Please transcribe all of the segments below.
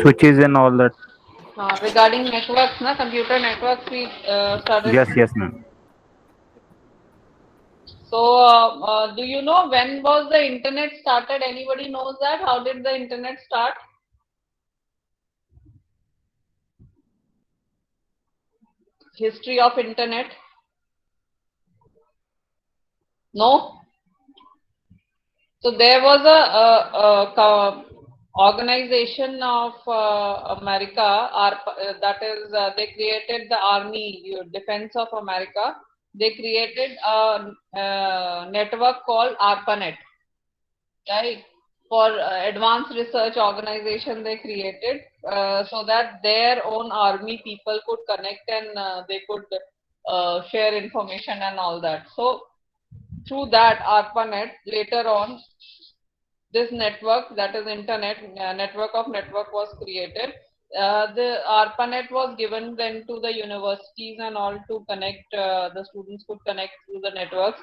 switches and all that. Regarding networks, na computer networks, we started. Yes, yes, ma'am. So, do you know when was the internet started? Anybody knows that? How did the internet start? History of internet? No. So there was a organization of America, that is, they created the Army Defense of America. They created a network called ARPANET, right? For advanced research organization they created, so that their own army people could connect and they could share information and all that. So through that ARPANET, later on this network, that is internet, network of network was created. The ARPANET was given then to the universities and all to connect, the students could connect through the networks,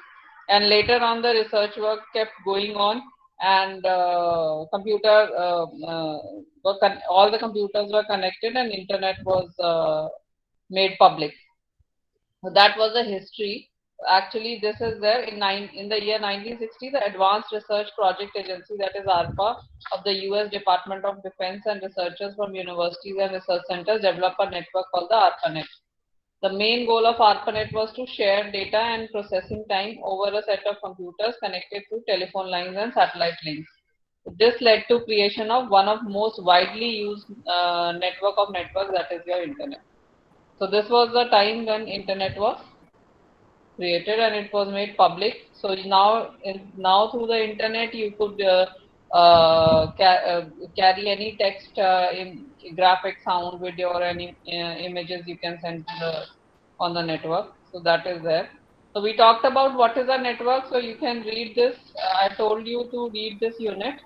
and later on the research work kept going on, and all the computers were connected and internet was made public. So that was the history. Actually, this is there in the year 1960. The Advanced Research Project Agency, that is ARPA, of the U.S. Department of Defense, and researchers from universities and research centers developed a network called the ARPANET. The main goal of ARPANET was to share data and processing time over a set of computers connected through telephone lines and satellite links. This led to creation of one of most widely used network of networks, that is your internet. So this was the time when internet was created and it was made public. So now through the internet you could carry any text, graphic, sound, video, or any images you can send to on the network. So that is there. So we talked about what is a network. So you can read this. I told you to read this unit,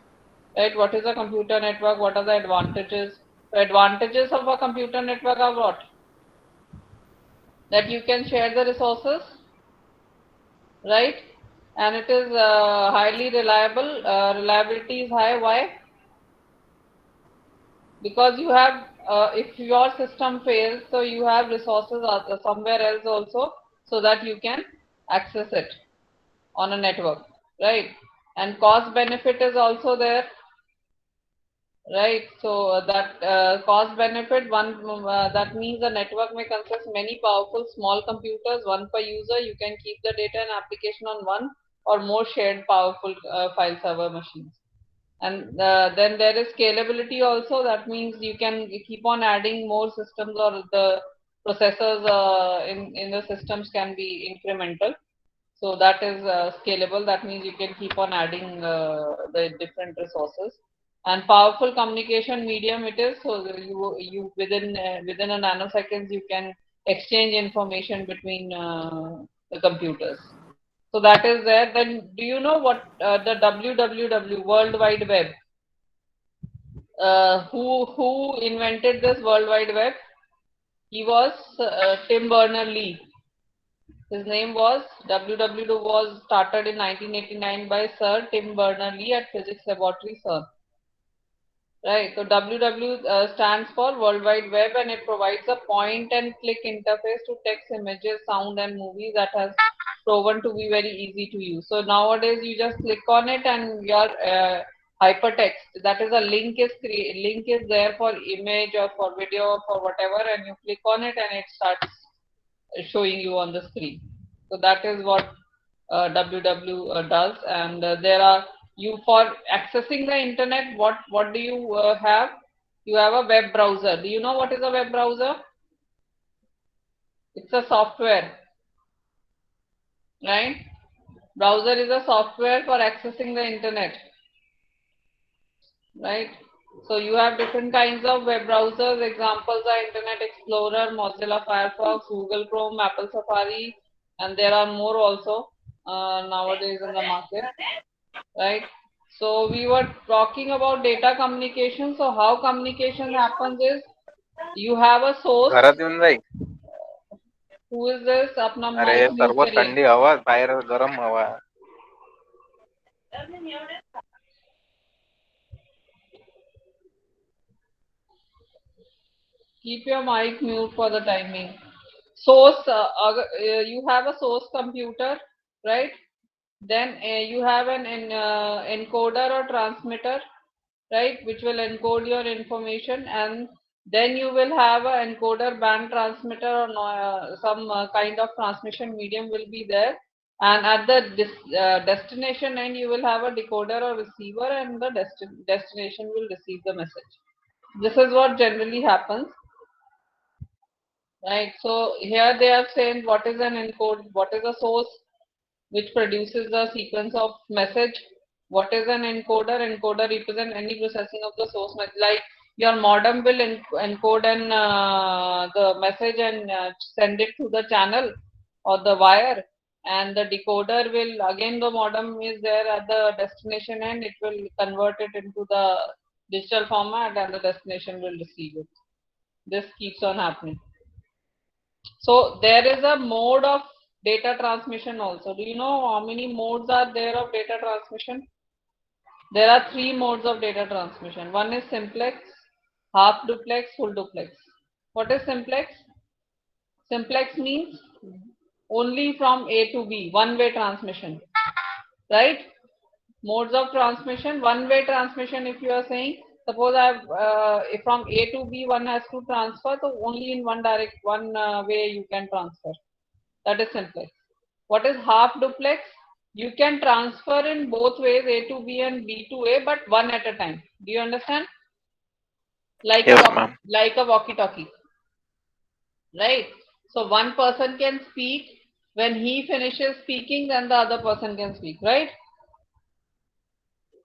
right? What is a computer network? What are the advantages? The advantages of a computer network are what? That you can share the resources, right? And it is highly reliable. Reliability is high. Why? Because you have, if your system fails, so you have resources somewhere else also, so that you can access it on a network, right? And cost benefit is also there, right? So that cost benefit, one, that means the network may consist many powerful small computers, one per user. You can keep the data and application on one or more shared powerful file server machines. And then there is scalability also. That means you can keep on adding more systems, or the processors in the systems can be incremental. So that is scalable. That means you can keep on adding the different resources. And powerful communication medium it is. So you within a nanoseconds you can exchange information between the computers. So that is there. Then do you know what the WWW, World Wide Web? Who invented this World Wide Web? He was Tim Berners-Lee. His name was WWW was started in 1989 by Sir Tim Berners-Lee at Physics Laboratory, CERN. Right. So WW stands for World Wide Web, and it provides a point and click interface to text, images, sound, and movies that has proven to be very easy to use. So nowadays you just click on it and your hypertext, that is a link is there for image or for video or for whatever, and you click on it and it starts showing you on the screen. So that is what WW does, and there are, you, for accessing the internet, what do you have? You have a web browser. Do you know what is a web browser? It's a software, right? Browser is a software for accessing the internet, right? So you have different kinds of web browsers. Examples are Internet Explorer, Mozilla Firefox, Google Chrome, Apple Safari, and there are more also nowadays in the market, right? So we were talking about data communication. So how communication happens is, you have a source. घरात येऊन जाई. Who is this? अपना अरे mic mute सर्व करिए. थंडी हवा, बाहेर गरम हवा. Keep your mic mute for the timing. Source, you have a source computer, right? Then you have an encoder or transmitter, right, which will encode your information, and then you will have a encoder band transmitter or some kind of transmission medium will be there, and at the destination end you will have a decoder or receiver, and the destination will receive the message. This is what generally happens, right? So here they have said what is an encode, what is a source which produces a sequence of message. What is an encoder? Encoder represents any processing of the source message. Like your modem will encode the message and send it to the channel or the wire, and the decoder will, again the modem is there at the destination end, it will convert it into the digital format and the destination will receive it. This keeps on happening. So there is a mode of data transmission also. Do you know how many modes are there of data transmission? There are three modes of data transmission. One is simplex, half duplex, full duplex. What is simplex? Simplex means only from A to B, one-way transmission, right? Modes of transmission, one-way transmission. If you are saying, suppose if from A to B one has to transfer, so only in one way you can transfer. That is simplex. What is half duplex? You can transfer in both ways, A to B and B to A, but one at a time. Do you understand? Like Yes, ma'am. a walkie-talkie, right? So one person can speak. When he finishes speaking, then the other person can speak, right?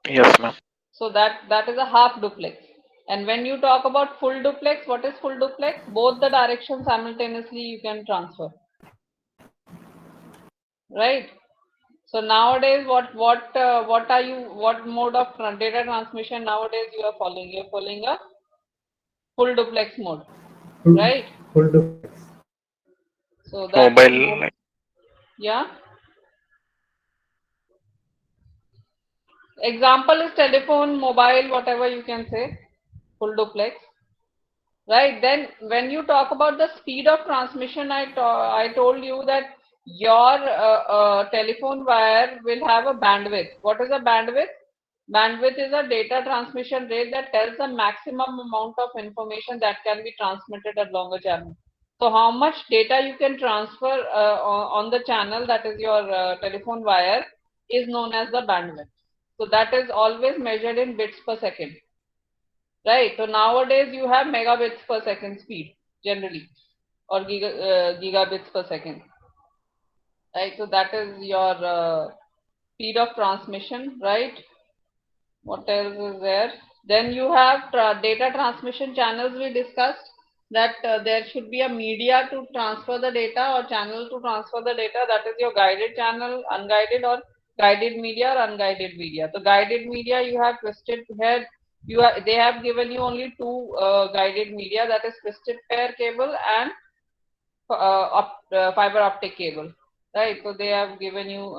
Yes, ma'am. So that is a half duplex. And when you talk about full duplex, what is full duplex? Both the directions simultaneously you can transfer, right? So nowadays, what mode of data transmission nowadays you are following? You're following a full duplex mode, Full, right? full duplex. So that is Mobile, more, like, yeah. Example is telephone, mobile, whatever you can say, full duplex, right? Then when you talk about the speed of transmission, I told you that your telephone wire will have a bandwidth. What is a bandwidth? Bandwidth is a data transmission rate that tells the maximum amount of information that can be transmitted along a channel. So how much data you can transfer on the channel, that is your telephone wire, is known as the bandwidth. So that is always measured in bits per second, right? So nowadays you have megabits per second speed generally, or gigabits per second, right? So that is your speed of transmission, right? What else is there? Then you have data transmission channels. We discussed that there should be a media to transfer the data or channel to transfer the data. That is your guided channel, unguided, or guided media or unguided media. So guided media you have twisted head. They have given you only two guided media, that is twisted pair cable and fiber optic cable, right? So they have given you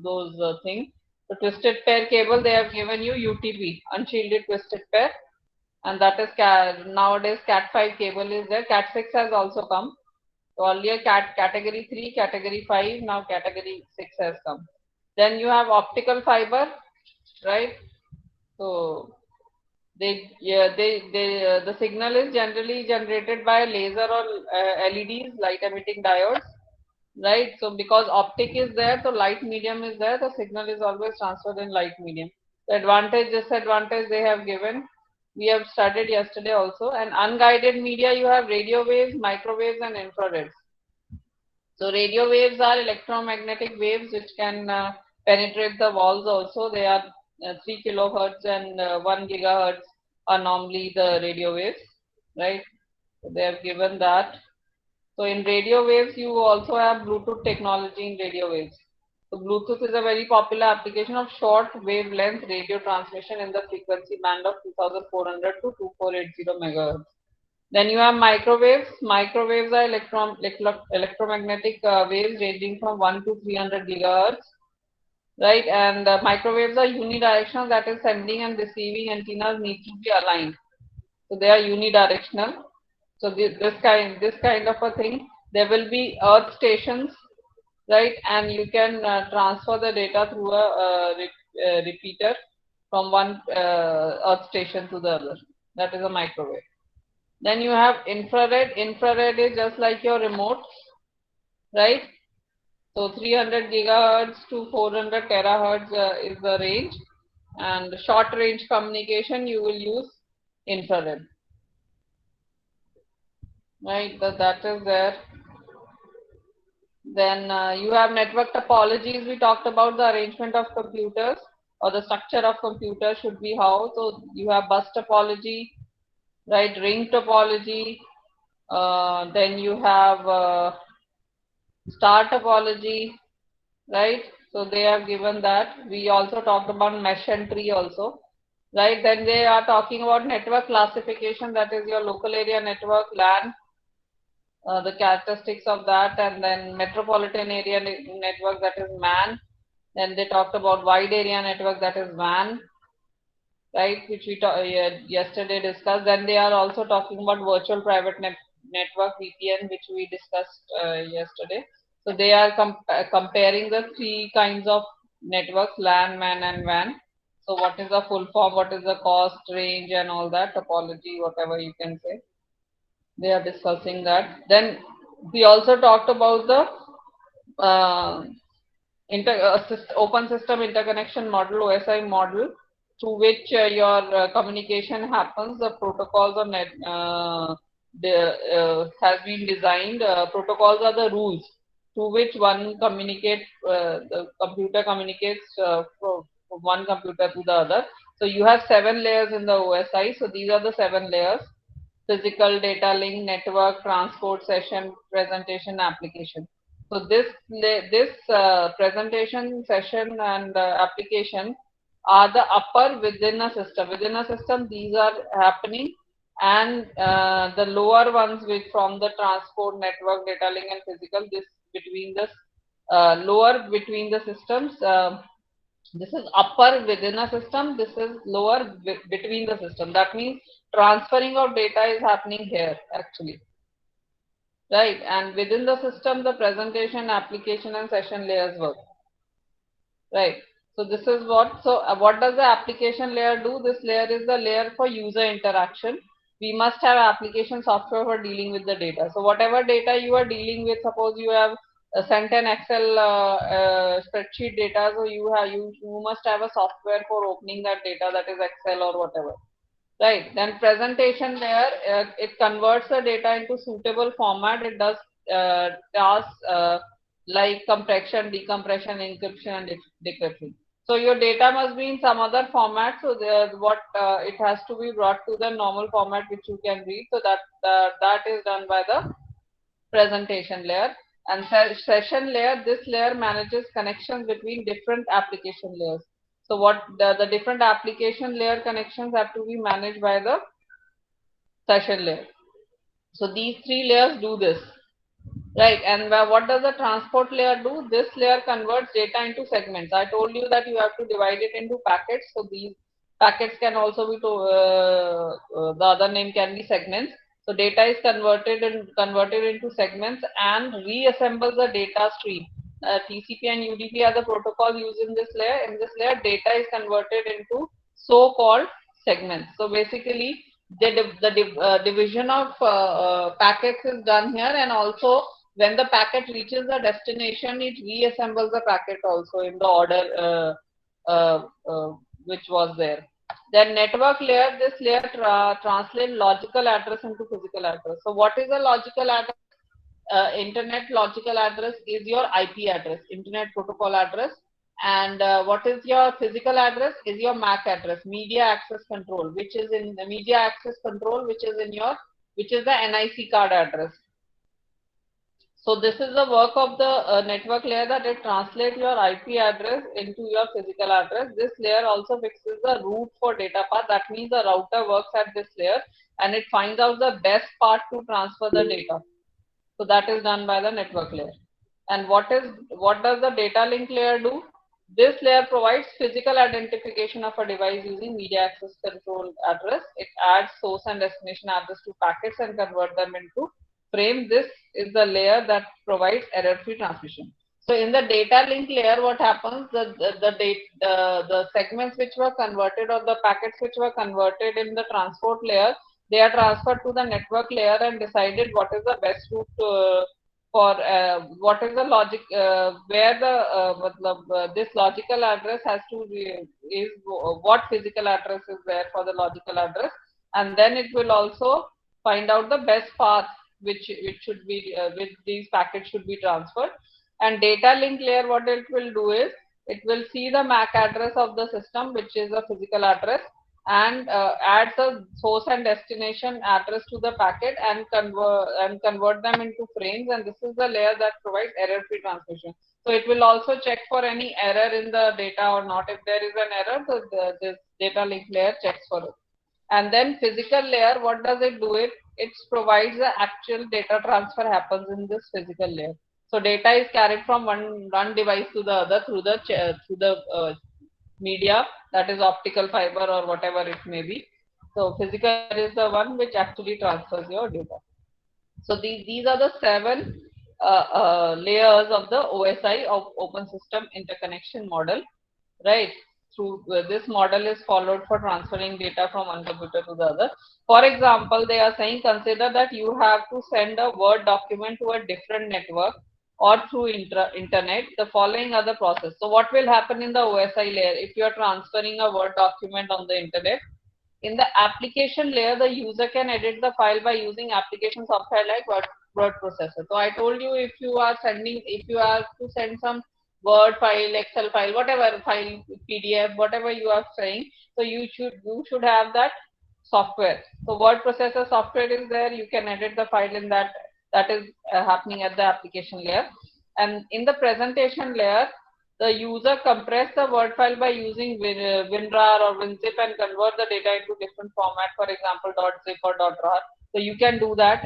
those things. The twisted pair cable, they have given you UTP, unshielded twisted pair, and that is nowadays Cat 5 cable is there. Cat 6 has also come. So earlier category 3, category 5, now category 6 has come. Then you have optical fiber, right? So the signal is generally generated by laser or LEDs, light emitting diodes, right? So because optic is there, so light medium is there, the signal is always transferred in light medium. The advantage, disadvantage they have given, we have studied yesterday also. And unguided media, you have radio waves, microwaves, and infrareds. So radio waves are electromagnetic waves which can penetrate the walls also. They are 3 kilohertz and 1 gigahertz are normally the radio waves, right? So they have given that. So in radio waves, you also have Bluetooth technology in radio waves. So Bluetooth is a very popular application of short wavelength radio transmission in the frequency band of 2400 to 2480 megahertz. Then you have microwaves. Microwaves are electromagnetic waves ranging from 1 to 300 gigahertz, right? And microwaves are unidirectional, that is, sending and receiving antennas need to be aligned. So they are unidirectional. So this kind of a thing. There will be earth stations, right? And you can transfer the data through a repeater from one earth station to the other. That is a microwave. Then you have infrared. Infrared is just like your remote, right? So 300 gigahertz to 400 terahertz is the range, and short range communication you will use infrared, right? That is there. Then you have network topologies. We talked about the arrangement of computers, or the structure of computers should be how. So you have bus topology, right? Ring topology. Then you have star topology, right? So they have given that. We also talked about mesh and tree also, right? Then they are talking about network classification, that is your local area network, LAN, the characteristics of that, and then metropolitan area network, that is MAN. Then they talked about wide area network, that is WAN, right, which we yesterday discussed. Then they are also talking about virtual private network, VPN, which we discussed yesterday. So they are comparing the three kinds of networks, LAN, MAN, and WAN. So what is the full form, what is the cost, range, and all that, topology, whatever you can say. They are discussing that. Then we also talked about the uh, open system interconnection model, OSI model, through which your communication happens. The protocols on net has been designed. Protocols are the rules through which one communicates. The computer communicates from one computer to the other. So you have 7 layers in the OSI. So these are the 7 layers: physical, data link, network, transport, session, presentation, application. So this presentation, session, and application are the upper within a system. Within a system, these are happening, and the lower ones, which from the transport, network, data link, and physical, this between this lower between the systems. This is upper within a system. This is lower between the system. That means transferring of data is happening here actually, right? And within the system, the presentation, application, and session layers work, right? So this is what. So what does the application layer do? This layer is the layer for user interaction. We must have application software for dealing with the data. So whatever data you are dealing with, suppose you have sent an Excel spreadsheet data, so you must have a software for opening that data, that is Excel or whatever, right? Then presentation layer, it converts the data into suitable format. It does tasks like compression, decompression, encryption, and decryption. So your data must be in some other format. So what it has to be brought to the normal format which you can read. So that is done by the presentation layer. And session layer, this layer manages connections between different application layers. So what the different application layer connections have to be managed by the session layer. So these three layers do this, right? And what does the transport layer do? This layer converts data into segments. I told you that you have to divide it into packets. So these packets can also be the other name can be segments. So data is converted into segments and reassembles the data stream. TCP and UDP are the protocols used in this layer. In this layer, data is converted into so-called segments. So basically, the division of packets is done here, and also when the packet reaches the destination, it reassembles the packet also in the order which was there. Then network layer, this layer translates logical address into physical address. So what is a logical address? Internet logical address is your IP address, Internet Protocol address. And what is your physical address? Is your MAC address, Media Access Control, which is in the Media Access Control, which is the NIC card address. So this is the work of the network layer, that it translates your IP address into your physical address. This layer also fixes the route for data path. That means the router works at this layer and it finds out the best path to transfer the data. So that is done by the network layer. And what does the data link layer do? This layer provides physical identification of a device using media access control address. It adds source and destination address to packets and convert them into frame. This is the layer that provides error-free transmission. So in the data link layer, what happens? The segments which were converted or the packets which were converted in the transport layer, they are transferred to the network layer and decided what is the best route for what is the logic where the this logical address has to be, is what physical address is there for the logical address, and then it will also find out the best path which should be which these packets should be transferred. And data link layer, what it will do is it will see the MAC address of the system, which is a physical address, and adds a source and destination address to the packet and convert them into frames. And this is the layer that provides error-free transmission. So it will also check for any error in the data or not. If there is an error, this data link layer checks for it. And then physical layer, what does it do? It provides the actual data transfer happens in this physical layer. So data is carried from one device to the other through the media, that is optical fiber or whatever it may be. So physical layer is the one which actually transfers your data. So these are the seven layers of the OSI, of Open System Interconnection Model, right? Through this model is followed for transferring data from one computer to the other. For example, they are saying consider that you have to send a Word document to a different network or through internet. The following are the process. So what will happen in the OSI layer if you are transferring a Word document on the internet? In the application layer, the user can edit the file by using application software like word processor. So I told you, if you are to send some Word file, Excel file, whatever file, PDF, whatever you are saying, so you should have that software. So word processor software is there. You can edit the file in that. That is happening at the application layer. And in the presentation layer, the user compress the Word file by using WinRAR or WinZip and convert the data into different format, for example, .zip or .rar. So you can do that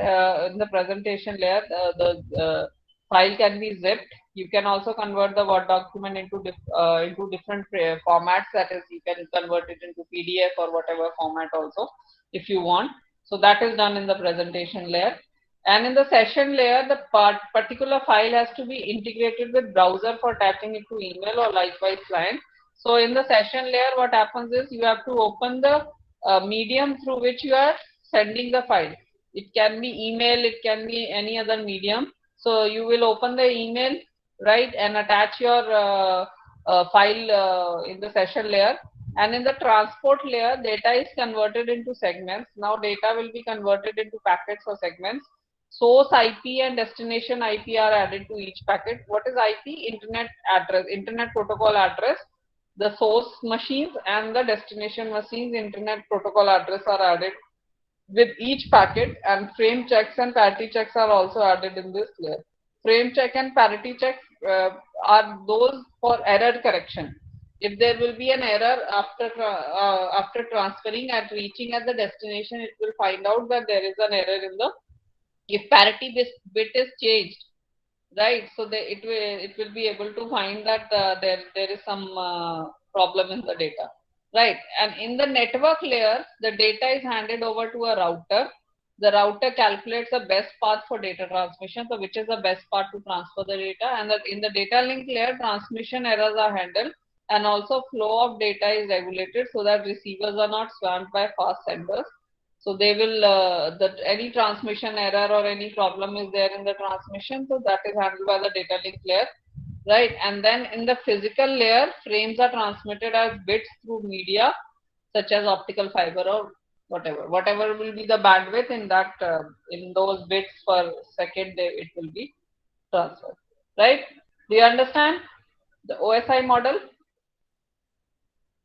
in the presentation layer. The file can be zipped. You can also convert the Word document into different formats. That is, you can convert it into PDF or whatever format also if you want. So that is done in the presentation layer. And in the session layer, the particular file has to be integrated with browser for attaching it to email or likewise client. So in the session layer, what happens is you have to open the medium through which you are sending the file. It can be email, it can be any other medium. So you will open the email, right, and attach your file in the session layer. And in the transport layer, data is converted into segments. Now data will be converted into packets or segments. Source IP and destination IP are added to each packet. What is IP? Internet address, internet protocol address. The source machines and the destination machines internet protocol address are added with each packet, and frame checks and parity checks are also added in this layer. Frame check and parity checks are those for error correction. If there will be an error after transferring and reaching at the destination, it will find out that there is an error in the, if parity bit is changed, right? So it will be able to find that there is some problem in the data, right? And in the network layer, the data is handed over to a router. The router calculates the best path for data transmission, so which is the best path to transfer the data. And in the data link layer, transmission errors are handled, and also flow of data is regulated so that receivers are not swamped by fast senders. So they will that any transmission error or any problem is there in the transmission, so that is handled by the data link layer, right? And then in the physical layer, frames are transmitted as bits through media such as optical fiber or whatever will be the bandwidth in that in those bits per second, it will be transferred, right? Do you understand the OSI model,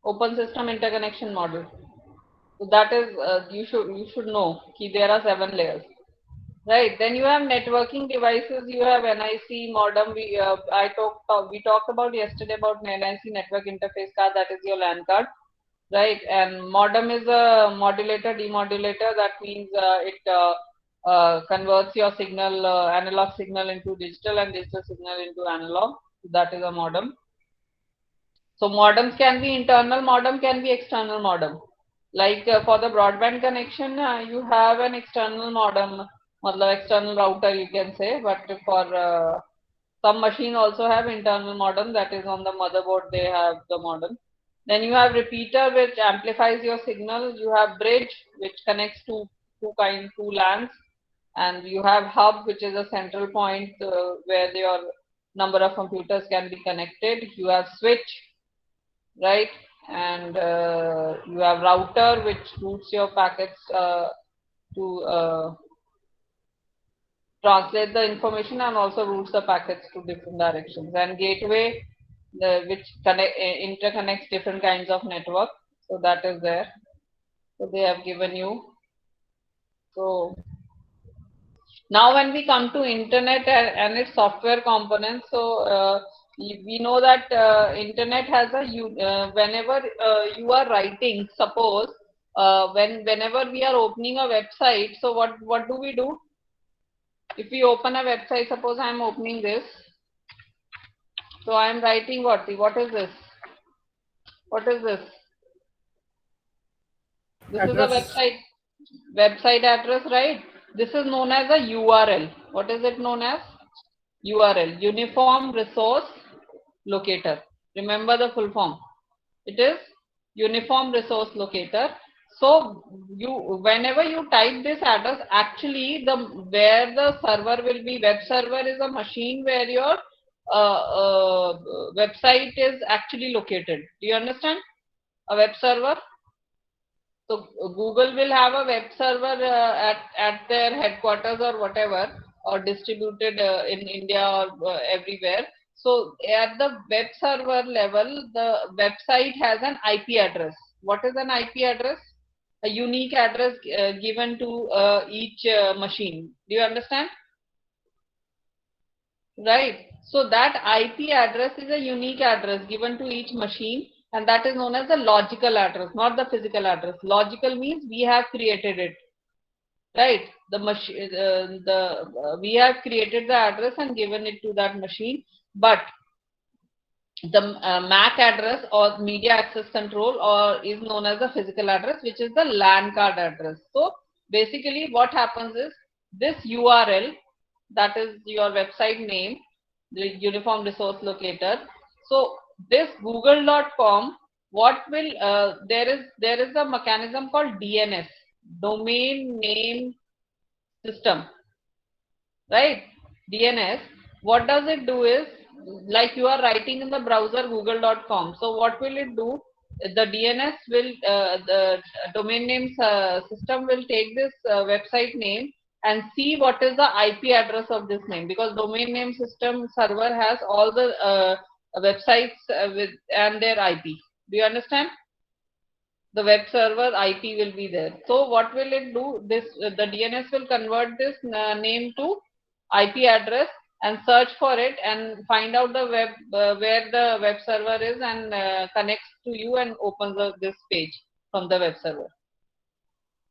Open System Interconnection Model? So that is you should know that there are 7 layers, right? Then you have networking devices. You have NIC modem. We talked about yesterday about NIC network interface card. That is your LAN card, right? And modem is a modulator demodulator. That means it converts your signal, analog signal into digital and digital signal into analog. So that is a modem. So modems can be internal modem, can be external modem. Like for the broadband connection, you have an external modem, external router you can say. But for some machine also have internal modem, that is on the motherboard they have the modem. Then you have repeater which amplifies your signal. You have bridge which connects two LANs, and you have hub which is a central point where your number of computers can be connected. You have switch, right? And you have router which routes your packets to translate the information and also routes the packets to different directions. And gateway, which interconnects different kinds of network. So that is there. So they have given you. So now when we come to internet and its software components, so we know that internet has a whenever you are writing, suppose whenever we are opening a website, so what do we do? If we open a website, suppose I am opening this, so I am writing what is this? What is this? This is a Address. website address, right? This is known as a URL. What is it known as? URL, Uniform Resource Locator. Remember the full form. It is Uniform Resource Locator. So whenever you type this address, actually where the server will be, web server is a machine where your website is actually located. Do you understand? A web server. So Google will have a web server at their headquarters or whatever, or distributed in India or everywhere. So at the web server level, the website has an IP address. What is an IP address? A unique address given to each machine. Do you understand? Right. So that IP address is a unique address given to each machine, and that is known as the logical address, not the physical address. Logical means we have created it, right? The machine, we have created the address and given it to that machine, but the MAC address or media access control or is known as the physical address, which is the LAN card address. So basically what happens is this URL, that is your website name, the Uniform Resource Locator. So this google.com, what will there is a mechanism called DNS, domain name system, right? DNS, what does it do is, like you are writing in the browser google.com, so what will it do? The DNS will the domain names system will take this website name and see what is the IP address of this name, because domain name system server has all the websites with and their IP. Do you understand? The web server IP will be there. So what will it do? This the DNS will convert this name to IP address and search for it and find out the web where the web server is, and connects to you and opens this page from the web server.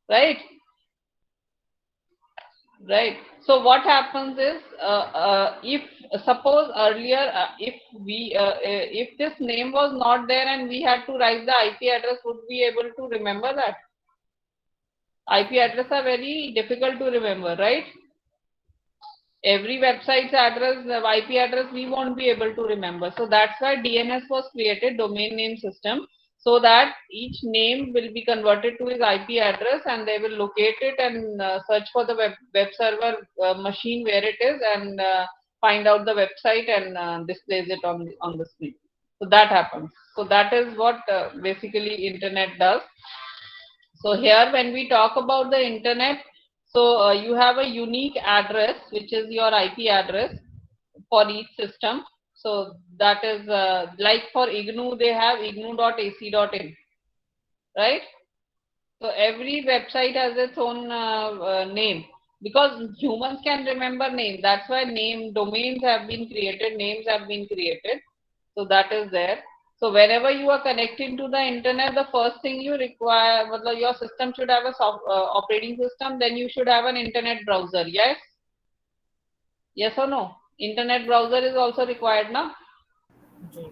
Right? Right. So what happens is, if suppose earlier, if this name was not there and we had to write the IP address, would we able to remember that? IP address are very difficult to remember, right? Every website's address, the IP address, we won't be able to remember. So that's why DNS was created, domain name system, so that each name will be converted to his IP address and they will locate it and search for the web server machine where it is, and find out the website and displays it on the screen. So that happens. So that is what basically internet does. So here when we talk about the internet, so you have a unique address which is your IP address for each system. So that is like for IGNU, they have ignu.ac.in, right? So every website has its own name, because humans can remember name. That's why domains have been created, names have been created. So that is there. So whenever you are connecting to the internet, the first thing you require, your system should have a operating system. Then you should have an internet browser. Yes. Yes or no? Internet browser is also required now, ji.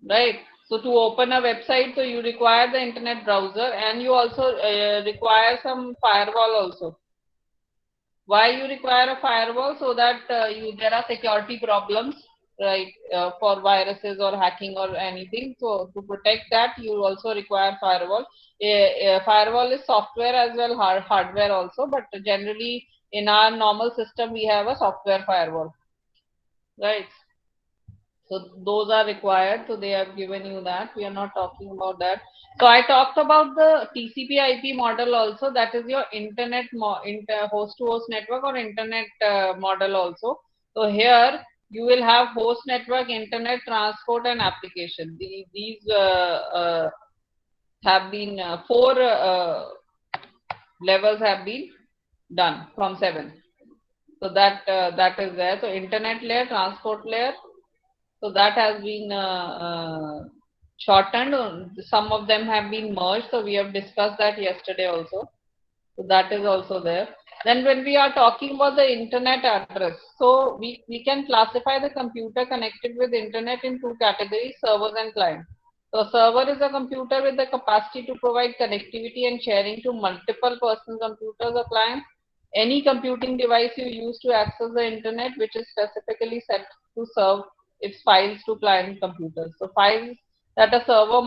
right? So to open a website, so you require the internet browser, and you also require some firewall also. Why you require a firewall? So that there are security problems, right, for viruses or hacking or anything. So to protect that, you also require firewall. A firewall is software as well, hardware also, but generally in our normal system we have a software firewall, right? So those are required. So they have given you that. We are not talking about that. So I talked about the TCP IP model also. That is your internet host to host network or internet model also. So here you will have host network, internet, transport, and application. These have been four levels have been done from 7. So that is there. So internet layer, transport layer, so that has been shortened. Some of them have been merged. So we have discussed that yesterday also. So that is also there. Then when we are talking about the internet address, so we can classify the computer connected with internet in two categories, servers and clients. So server is a computer with the capacity to provide connectivity and sharing to multiple personal computers or clients. Any computing device you use to access the internet, which is specifically set to serve its files to client computers. So files that a server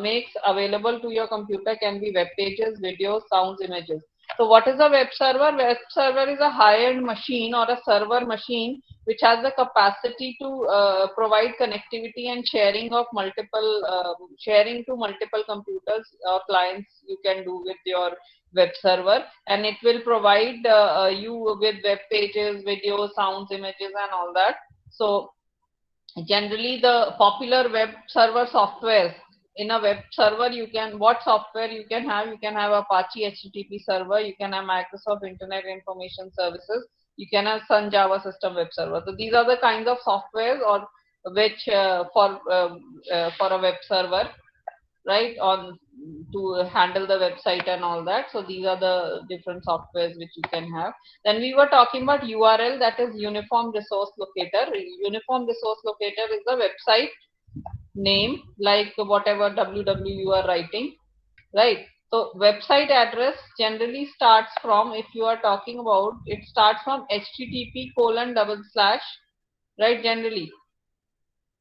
makes available to your computer can be web pages, videos, sounds, images. So what is a web server? Web server is a high-end machine or a server machine which has the capacity to provide connectivity and sharing to multiple computers or clients you can do with your web server, and it will provide you with web pages, videos, sounds, images, and all that. So generally the popular web server softwares, in a web server what software you can have Apache HTTP server, you can have Microsoft Internet Information Services, you can have Sun Java System Web Server. So these are the kinds of softwares or which for a web server, right, on to handle the website and all that. So these are the different softwares which you can have. Then we were talking about URL, that is Uniform Resource Locator. Uniform Resource Locator is the website name, like whatever www you are writing, right? So website address generally starts from, if you are talking about, it starts from http:// right, generally,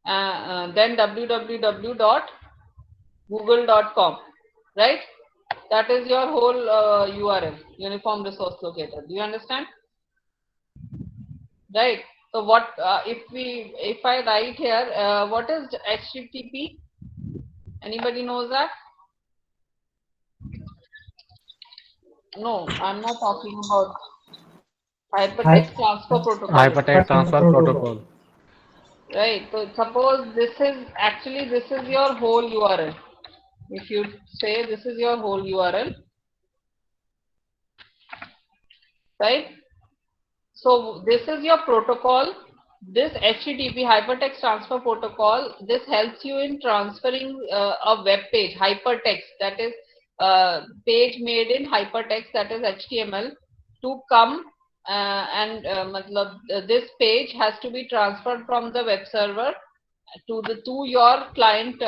then www.google.com, right? That is your whole URL, Uniform Resource Locator. Do you understand? Right. So what if I write here, what is HTTP? Anybody knows that? No, I'm not talking about Hy- hypertext transfer protocol. Hypertext transfer protocol. Right. So suppose this is your whole URL. If you say this is your whole URL, right? So this is your protocol. This HTTP, Hypertext Transfer Protocol, this helps you in transferring a web page, hypertext, that is page made in hypertext, that is HTML, to come this page has to be transferred from the web server to your client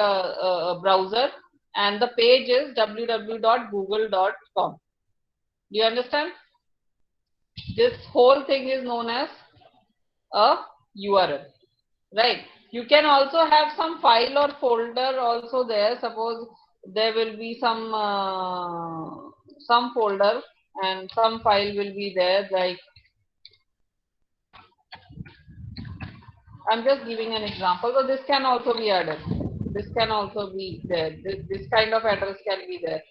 browser, and the page is www.google.com. Do you understand? This whole thing is known as a URL, right? You can also have some file or folder also there. Suppose there will be some folder and some file will be there, like I'm just giving an example. So this can also be added. This can also be there. This kind of address can be there.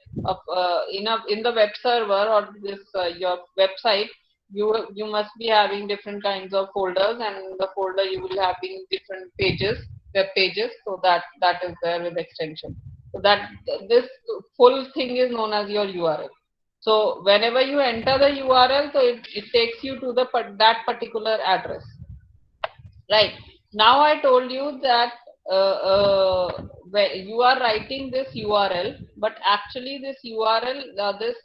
In the web server or this your website, you must be having different kinds of folders, and in the folder you will having different pages, web pages. So that is there with extension. So that this full thing is known as your URL. So whenever you enter the URL, so it takes you to that particular address. Right. Now I told you that where you are writing this URL, but actually this URL, this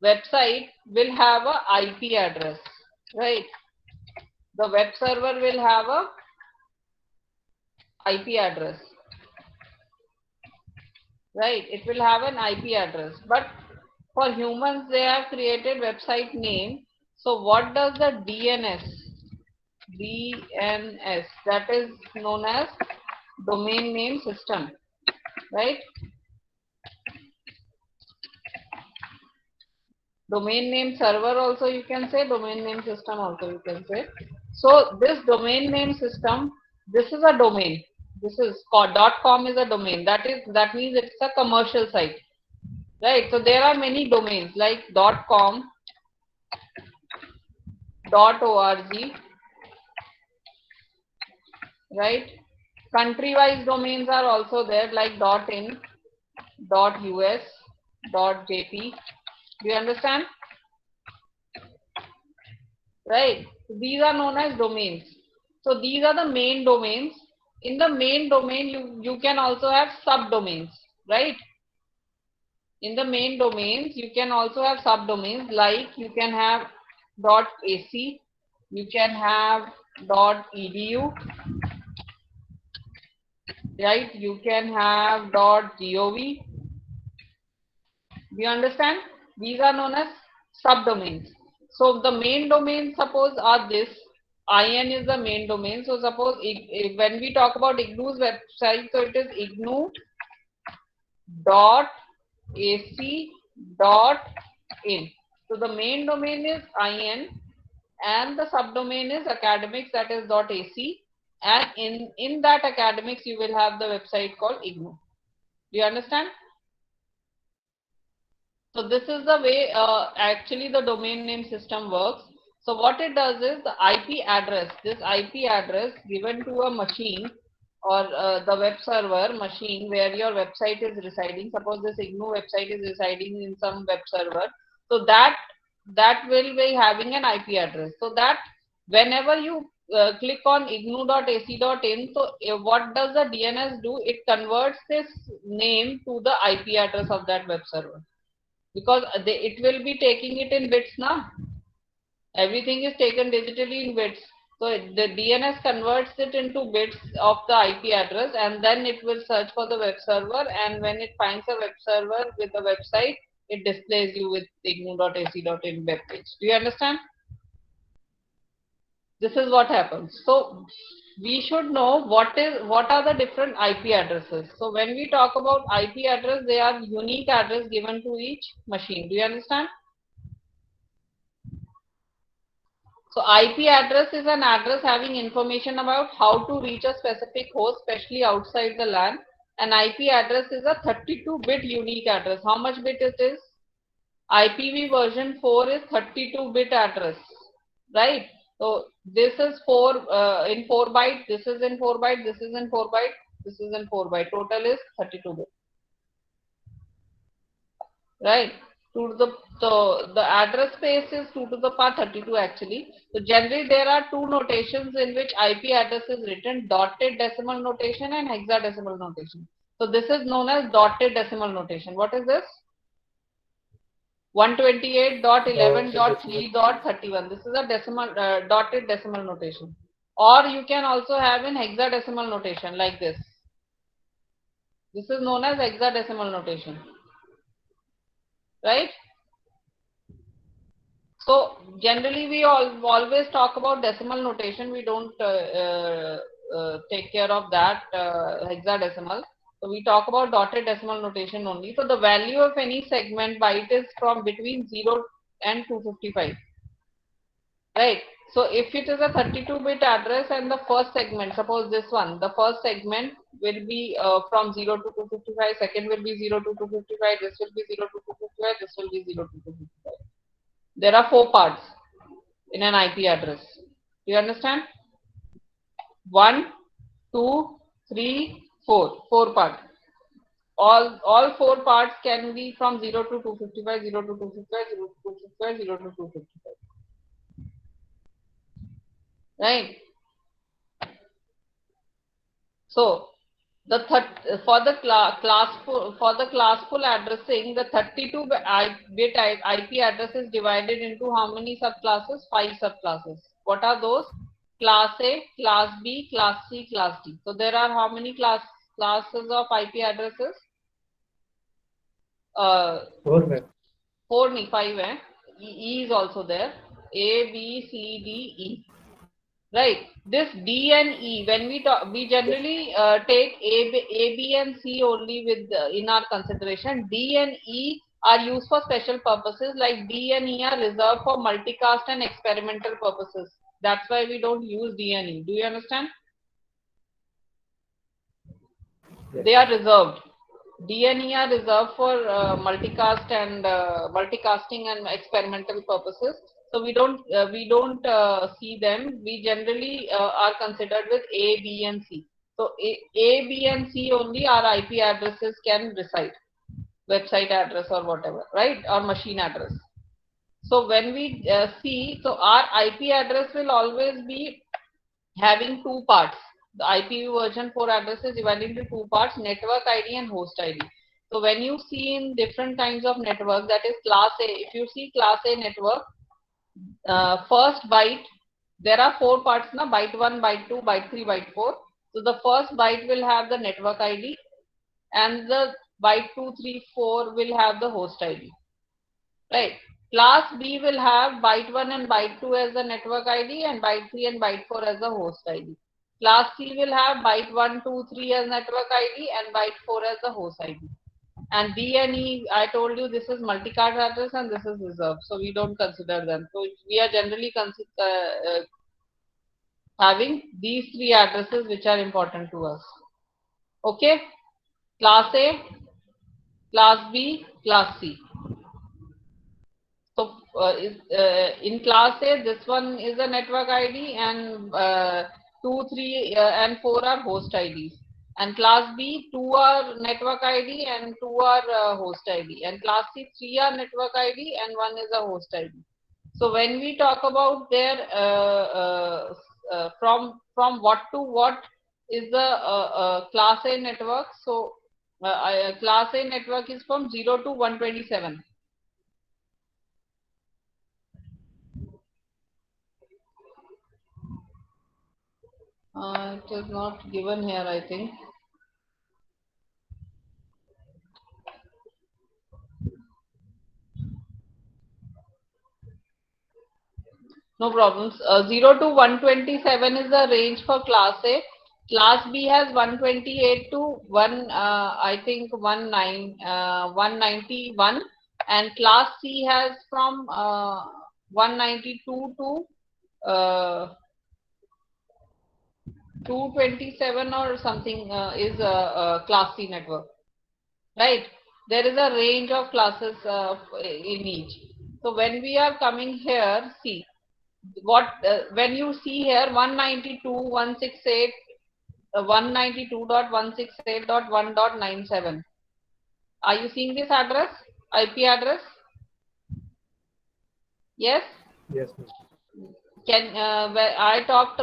website will have a IP address, right? The web server will have a IP address, right? It will have an IP address. But for humans, they have created website name. So what does the DNS? DNS, that is known as domain name system, right? Domain name server also you can say, domain name system also you can say. So this domain name system, this is a domain. This is called .com is a domain. That means it's a commercial site, right? So there are many domains like .com, .org, right? Country-wise domains are also there like .in, .us, .jp. Do you understand? Right? These are known as domains. So these are the main domains. In the main domain, you can also have subdomains, right? In the main domains, you can also have subdomains like you can have .ac, you can have .edu, right? You can have .gov. Do you understand? These are known as subdomains. So the main domains, suppose, are this. IN is the main domain. So suppose when we talk about IGNO's website, so it is ignu dot ac dot in. So the main domain is IN and the subdomain is academics, that is .ac, and in that academics you will have the website called IGNO. Do you understand? So this is the way actually the domain name system works. So what it does is the IP address, this IP address given to a machine or the web server machine where your website is residing. Suppose this IGNO website is residing in some web server. So that will be having an IP address. So that whenever you click on ignu.ac.in, so what does the DNS do? It converts this name to the IP address of that web server. Because it will be taking it in bits now. Everything is taken digitally in bits. So the DNS converts it into bits of the IP address and then it will search for the web server, and when it finds a web server with a website, it displays you with ignu.ac.in web page. Do you understand? This is what happens. So we should know what are the different IP addresses. So when we talk about IP address, they are unique address given to each machine. Do you understand? So IP address is an address having information about how to reach a specific host, especially outside the LAN. An IP address is a 32-bit unique address. How much bit it is? IPv version 4 is 32-bit address, right? So this is 4 in 4 byte, this is in 4 byte, this is in 4 byte, this is in 4 byte. Total is 32 bit, right? The address space is 2 to the power 32 actually. So generally there are two notations in which IP address is written: dotted decimal notation and hexadecimal notation. So this is known as dotted decimal notation. What is this? 128.11.3.31. This is a decimal dotted decimal notation. Or you can also have in hexadecimal notation like this. This is known as hexadecimal notation, right? So generally we always talk about decimal notation. We don't take care of that hexadecimal. So we talk about dotted decimal notation only. So the value of any segment byte is from between 0 and 255. Right. So if it is a 32-bit address and the first segment, suppose this one, the first segment will be from 0 to 255, second will be 0 to 255, this will be 0 to 255, this will be 0 to 255. There are 4 parts in an IP address. Do you understand? 1, 2, 3, 4. 4 parts. All 4 parts can be from 0 to 255, 0 to 255, 0 to 255, 0 to 255. Right. So for the classful addressing, the 32-bit IP address is divided into how many subclasses? 5 subclasses. What are those? Class A, Class B, Class C, Class D. So there are how many classes of IP addresses? 4 में. 4 नहीं 5 है. E is also there. A, B, C, D, E. Right. This D and E, when we talk, we generally take A, B and C only with in our consideration. D and E are used for special purposes. Like D and E are reserved for multicast and experimental purposes. That's why we don't use D and E. Do you understand? Yes. They are reserved. D and E are reserved for multicast and multicasting and experimental purposes. So we don't see them. We generally are considered with A, B, and C. So A, B, and C only our IP addresses can reside, website address or whatever, right? Or machine address. So when we see, so our IP address will always be having two parts. The IPv4 address is divided into two parts, network ID and host ID. So when you see in different kinds of network, that is class A, if you see class A network, first byte, there are four parts, na? Byte 1, byte 2, byte 3, byte 4. So the first byte will have the network ID and the byte 2, 3, 4 will have the host ID. Right. Class B will have byte 1 and byte 2 as the network ID and byte 3 and byte 4 as the host ID. Class C will have byte 1, 2, 3 as network ID and byte 4 as the host ID. And D and E, I told you this is multicast address and this is reserved. So we don't consider them. So we are generally having these three addresses which are important to us. Okay. Class A, Class B, Class C. So in class A, this one is a network ID and 2, 3 and 4 are host IDs. And class B, 2 are network ID and 2 are host ID. And class C, 3 are network ID and 1 is a host ID. So when we talk about their from what to what is the class A network. So class A network is from 0 to 127. It is not given here, I think. No problems. 0 to 127 is the range for class A. Class B has 128 to I think 191, and class C has from 192 to 227 or something is a class C network, right? There is a range of classes in each. So when we are coming here, see what when you see here 192.168 192.168.1.97. Are you seeing this address, IP address? Yes. Yes, ma'am. Can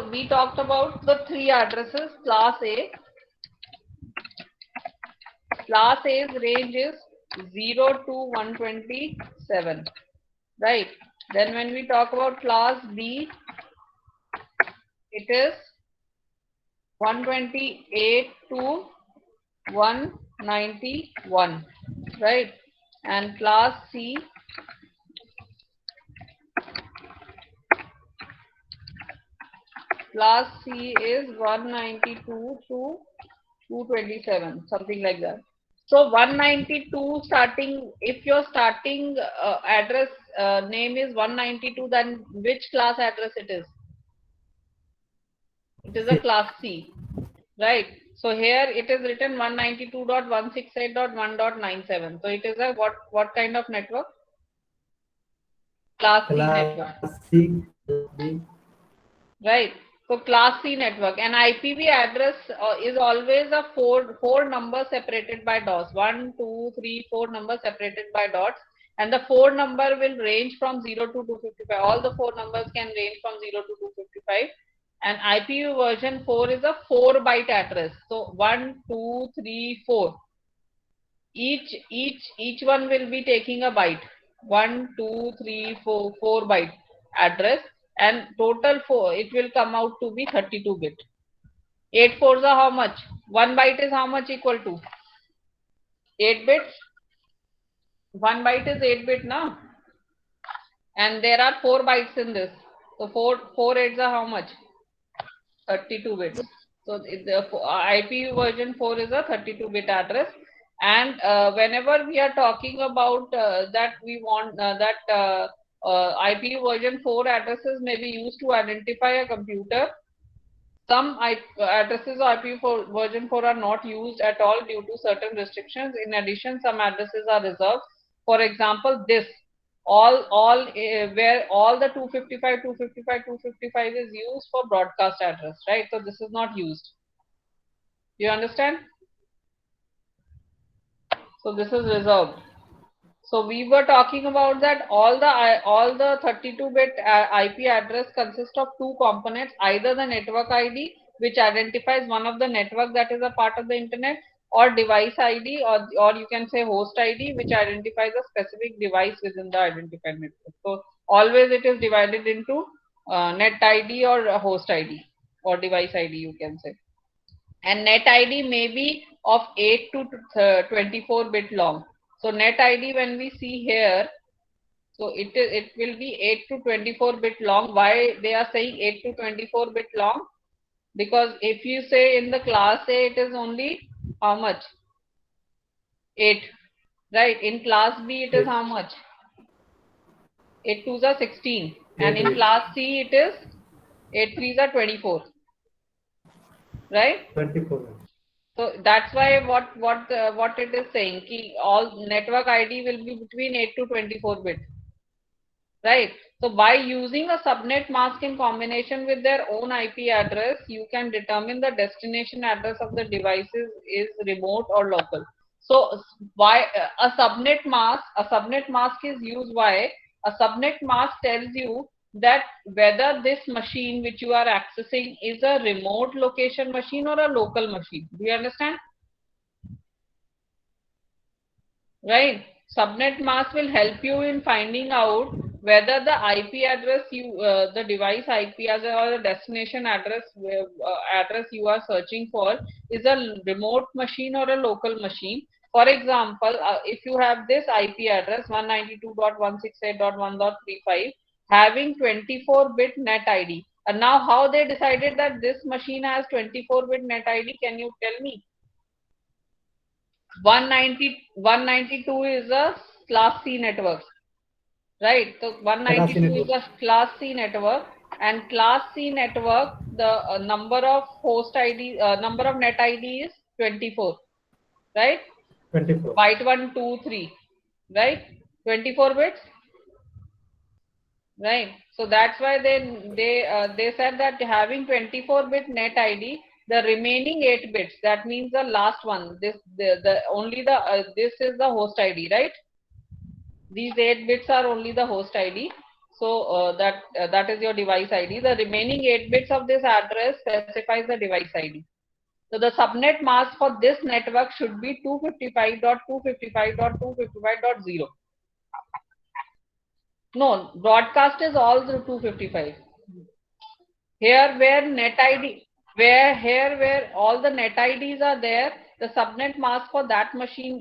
we talked about the three addresses. Class A's range is 0 to 127, right? Then when we talk about class B, it is 128 to 191, right? And class C is 192 to 227, something like that. So 192 starting, if your starting address name is 192, then which class address it is? It is a class C, right? So here it is written 192.168.1.97. So it is a what kind of network? Class C network. C, B. Right. So class C network, and IPv address is always a four numbers separated by dots. 1, 2, 3, 4 numbers separated by dots, and the 4 number will range from 0 to 255. All the 4 numbers can range from 0 to 255. And IPv version 4 is a 4-byte address. So 1, 2, 3, 4. Each one will be taking a byte. 1, 2, 3, 4 byte address. and total 4, it will come out to be 32 bit. 8 fours are how much? 1 byte is how much equal to? 8 bits. 1 byte is 8 bit now. And there are 4 bytes in this. So 4 eights are how much? 32 bits. So the IPv version 4 is a 32 bit address. And whenever we are talking about that we want that IPv version 4 addresses may be used to identify a computer. Some addresses of IPv4 version 4 are not used at all due to certain restrictions. In addition, some addresses are reserved. For example, this where all the 255 is used for broadcast address, right? So this is not used. You understand? So this is reserved. So we were talking about that all the 32-bit IP address consists of two components, either the network ID, which identifies one of the network that is a part of the internet, or device ID, or you can say host ID, which identifies a specific device within the identified network. So always it is divided into net ID or host ID or device ID, you can say. And net ID may be of 8 to 24 bit long. So net ID, when we see here, so it will be 8 to 24 bit long. Why they are saying 8 to 24 bit long? Because if you say in the class A, it is only how much? 8, right? In class B, it is how much? 8 twos are 16, and in class C, it is 8 threes are 24, right? 24. So that's why what it is saying, ki all network ID will be between 8 to 24 bit, right? So by using a subnet mask in combination with their own IP address, you can determine the destination address of the devices is remote or local. So why a subnet mask is used? Why a subnet mask tells you that whether this machine which you are accessing is a remote location machine or a local machine. Do you understand? Right. Subnet mask will help you in finding out whether the IP address the device IP address or the destination address address you are searching for is a remote machine or a local machine. For example, if you have this IP address 192.168.1.35 having 24-bit net ID, and now how they decided that this machine has 24-bit net ID? Can you tell me? 192 is a class C network, right? So 192 is a class C network, and class C network, the number of host ID, number of net ID is 24, right? 24. Byte 1, 2, 3, right? 24 bits, right? So that's why they said that having 24-bit net ID, the remaining 8 bits, that means the last one, this this is the host ID, right? These 8 bits are only the host ID. So that is your device ID. The remaining 8 bits of this address specifies the device ID. So the subnet mask for this network should be 255.255.255.0. No, broadcast is all through 255. Here where net ID, where all the net IDs are there, the subnet mask for that machine,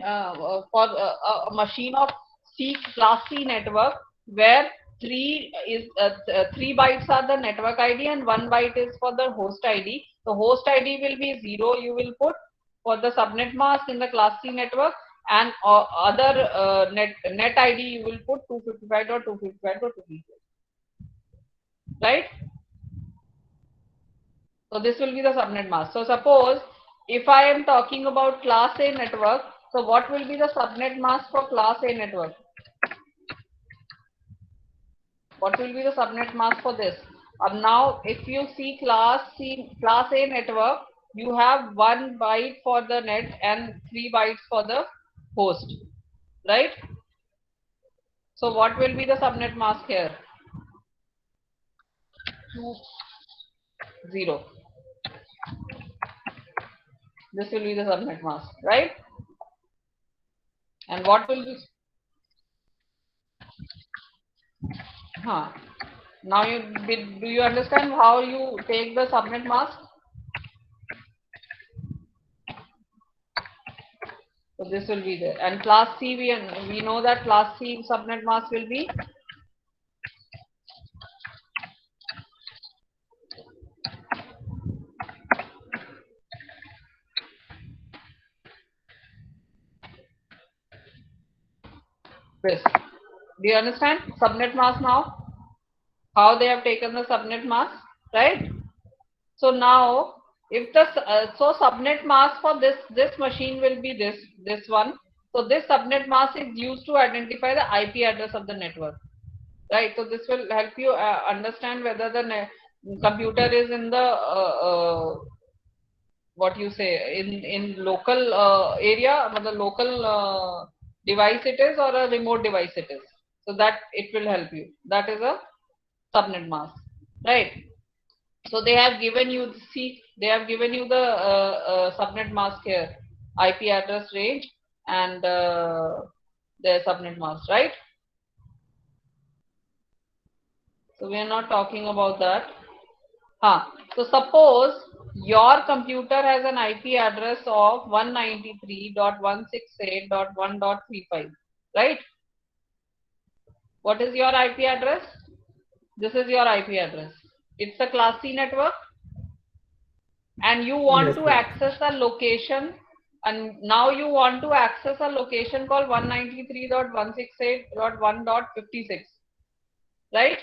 for a machine of class C network, where 3 bytes are the network ID and 1 byte is for the host ID. The host ID will be 0. You will put for the subnet mask in the class C network, and other net ID you will put 255.255.255, right? So this will be the subnet mask. So suppose if I am talking about class A network, so what will be the subnet mask for class A network? What will be the subnet mask for this? Now if you see class A network, you have 1 byte for the net and 3 bytes for the host, right? So what will be the subnet mask here? 20. This will be the subnet mask, right? And what will be Now do you understand how you take the subnet mask? So this will be there. And class C, we know that class C subnet mask will be this. Do you understand subnet mask now? How they have taken the subnet mask, right? So now, if the so subnet mask for this machine will be this one. So this subnet mask is used to identify the IP address of the network, right? So this will help you understand whether the computer is in the what you say in local area, or the local device it is, or a remote device it is. So that it will help you. That is a subnet mask, right? So they have given you, see, they have given you the subnet mask here, IP address range and their subnet mask, right? So we are not talking about that. So suppose your computer has an IP address of 193.168.1.35, right? What is your IP address? This is your IP address. It's a class C network, and you want Yes, to ma'am. access a location, and now you want to access a location called 193.168.1.56, right?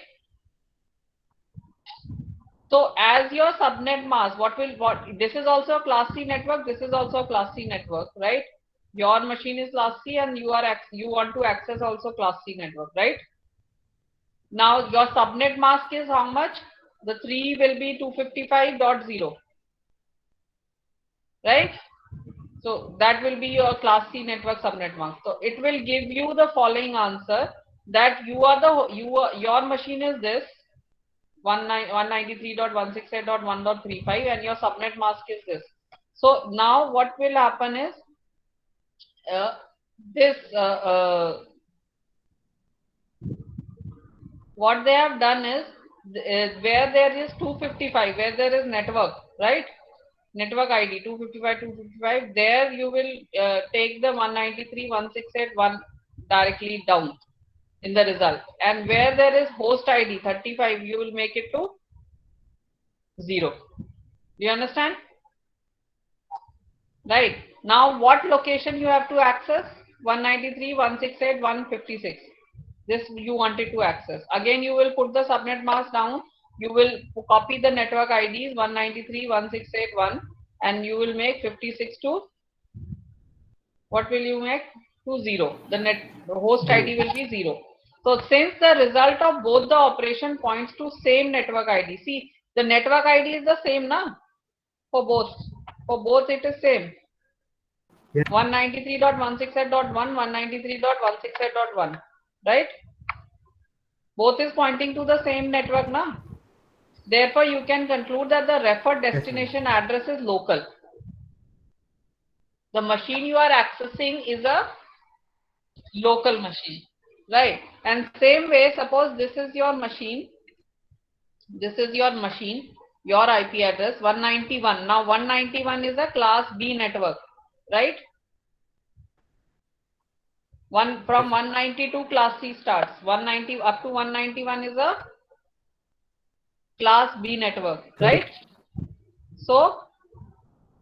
So as your subnet mask, this is also a class C network, this is also a class C network, right? Your machine is class C and you want to access also class C network, right? Now your subnet mask is how much? The 3 will be 255.0, right? So that will be your class C network subnet mask. So it will give you the following answer, that your machine is this 193.168.1.35 and your subnet mask is this. So now what will happen is this what they have done is where there is 255, where there is network, right? Network ID 255, there you will take the 193.168.1 directly down in the result, and where there is host ID 35, you will make it to 0. Do you understand? Right. Now what location you have to access? 193.168.156. This you wanted to access. Again you will put the subnet mask down. You will copy the network IDs 193.168.1 and you will make 56 to, what will you make? To 0. The host ID will be 0. So since the result of both the operation points to same network ID. See, the network ID is the same na? For both. For both it is same. Yes. 193.168.1, 193.168.1, right? Both is pointing to the same network na? Therefore, you can conclude that the referred destination address is local. The machine you are accessing is a local machine, right? And same way, suppose this is your machine, your IP address 191. Now 191 is a class B network, right? From 192 class C starts. 190 up to 191 is a class B network, right? So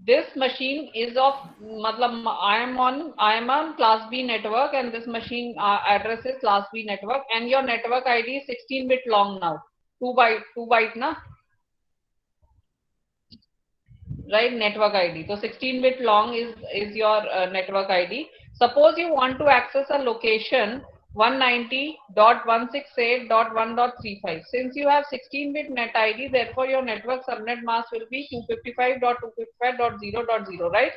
this machine is of, I am on class B network, and this machine address is class B network, and your network ID is 16-bit long now. 2 byte na, right? Network ID. So 16-bit long is your network ID. Suppose you want to access a location 190.168.1.35. Since you have 16-bit net ID, therefore your network subnet mask will be 255.255.0.0, right?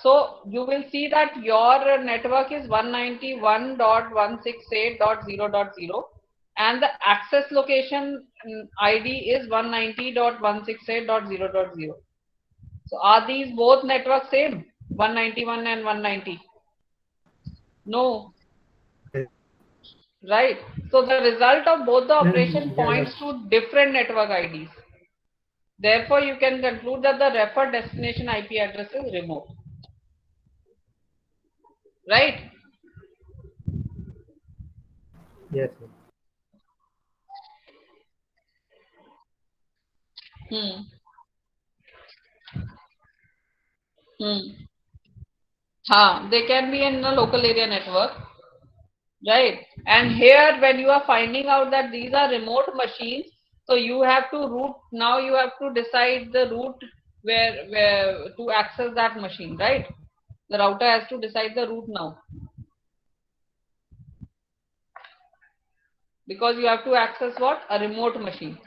So you will see that your network is 191.168.0.0 and the access location ID is 190.168.0.0. So are these both networks same? 191 and 190? No. right? So the result of both the operation Yeah, points to different network IDs. Therefore, you can conclude that the referred destination IP address is remote, right? yes, ma'am. Hmm. Hmm. They can be in a local area network, right? And here, when you are finding out that these are remote machines, so you have to route. Now you have to decide the route where to access that machine, right? The router has to decide the route now, because you have to access what? A remote machine.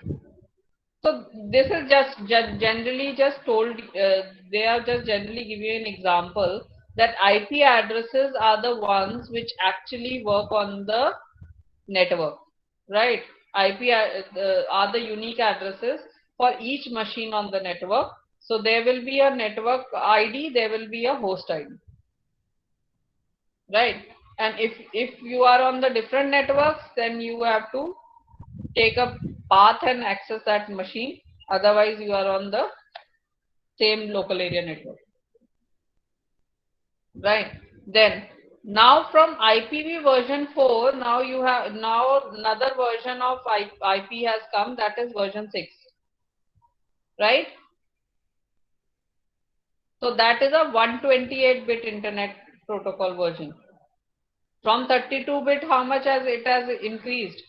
So this is just generally just told. They are just generally giving you an example that IP addresses are the ones which actually work on the network, right? IP are the unique addresses for each machine on the network. So there will be a network ID, there will be a host ID, right? And if you are on the different networks, then you have to take a path and access that machine. Otherwise, you are on the same local area network, right? Then now from IPv version 4, now you have another version of IP has come, that is version 6, right? So that is a 128-bit internet protocol version. From 32-bit, how much has it has increased?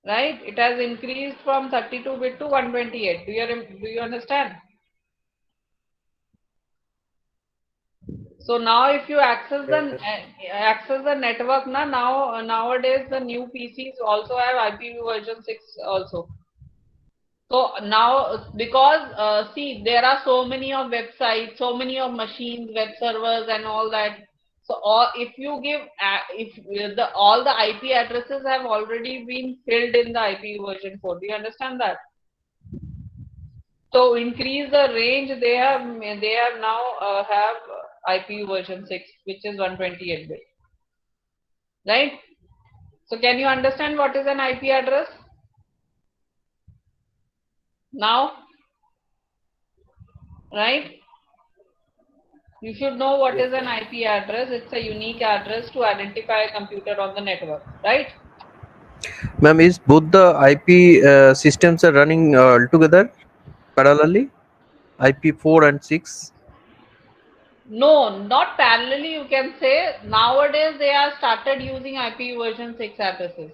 Right? It has increased from 32-bit to 128. Do you understand? So now if you access the network nowadays the new PCs also have IPv version 6 also. So now because see, there are so many of websites, so many of machines, web servers and all that. So if you give if the all the IP addresses have already been filled in the IPv version 4. Do you understand that? So increase the range, they have now have IPv version 6, which is 128 bit, right? So can you understand what is an IP address now, right? You should know what Yes, is an IP address. It's a unique address to identify a computer on the network, right? Ma'am, is both the IP systems are running together parallelly? IP4 and 6. No, not parallelly. You can say nowadays they are started using IP version 6 addresses.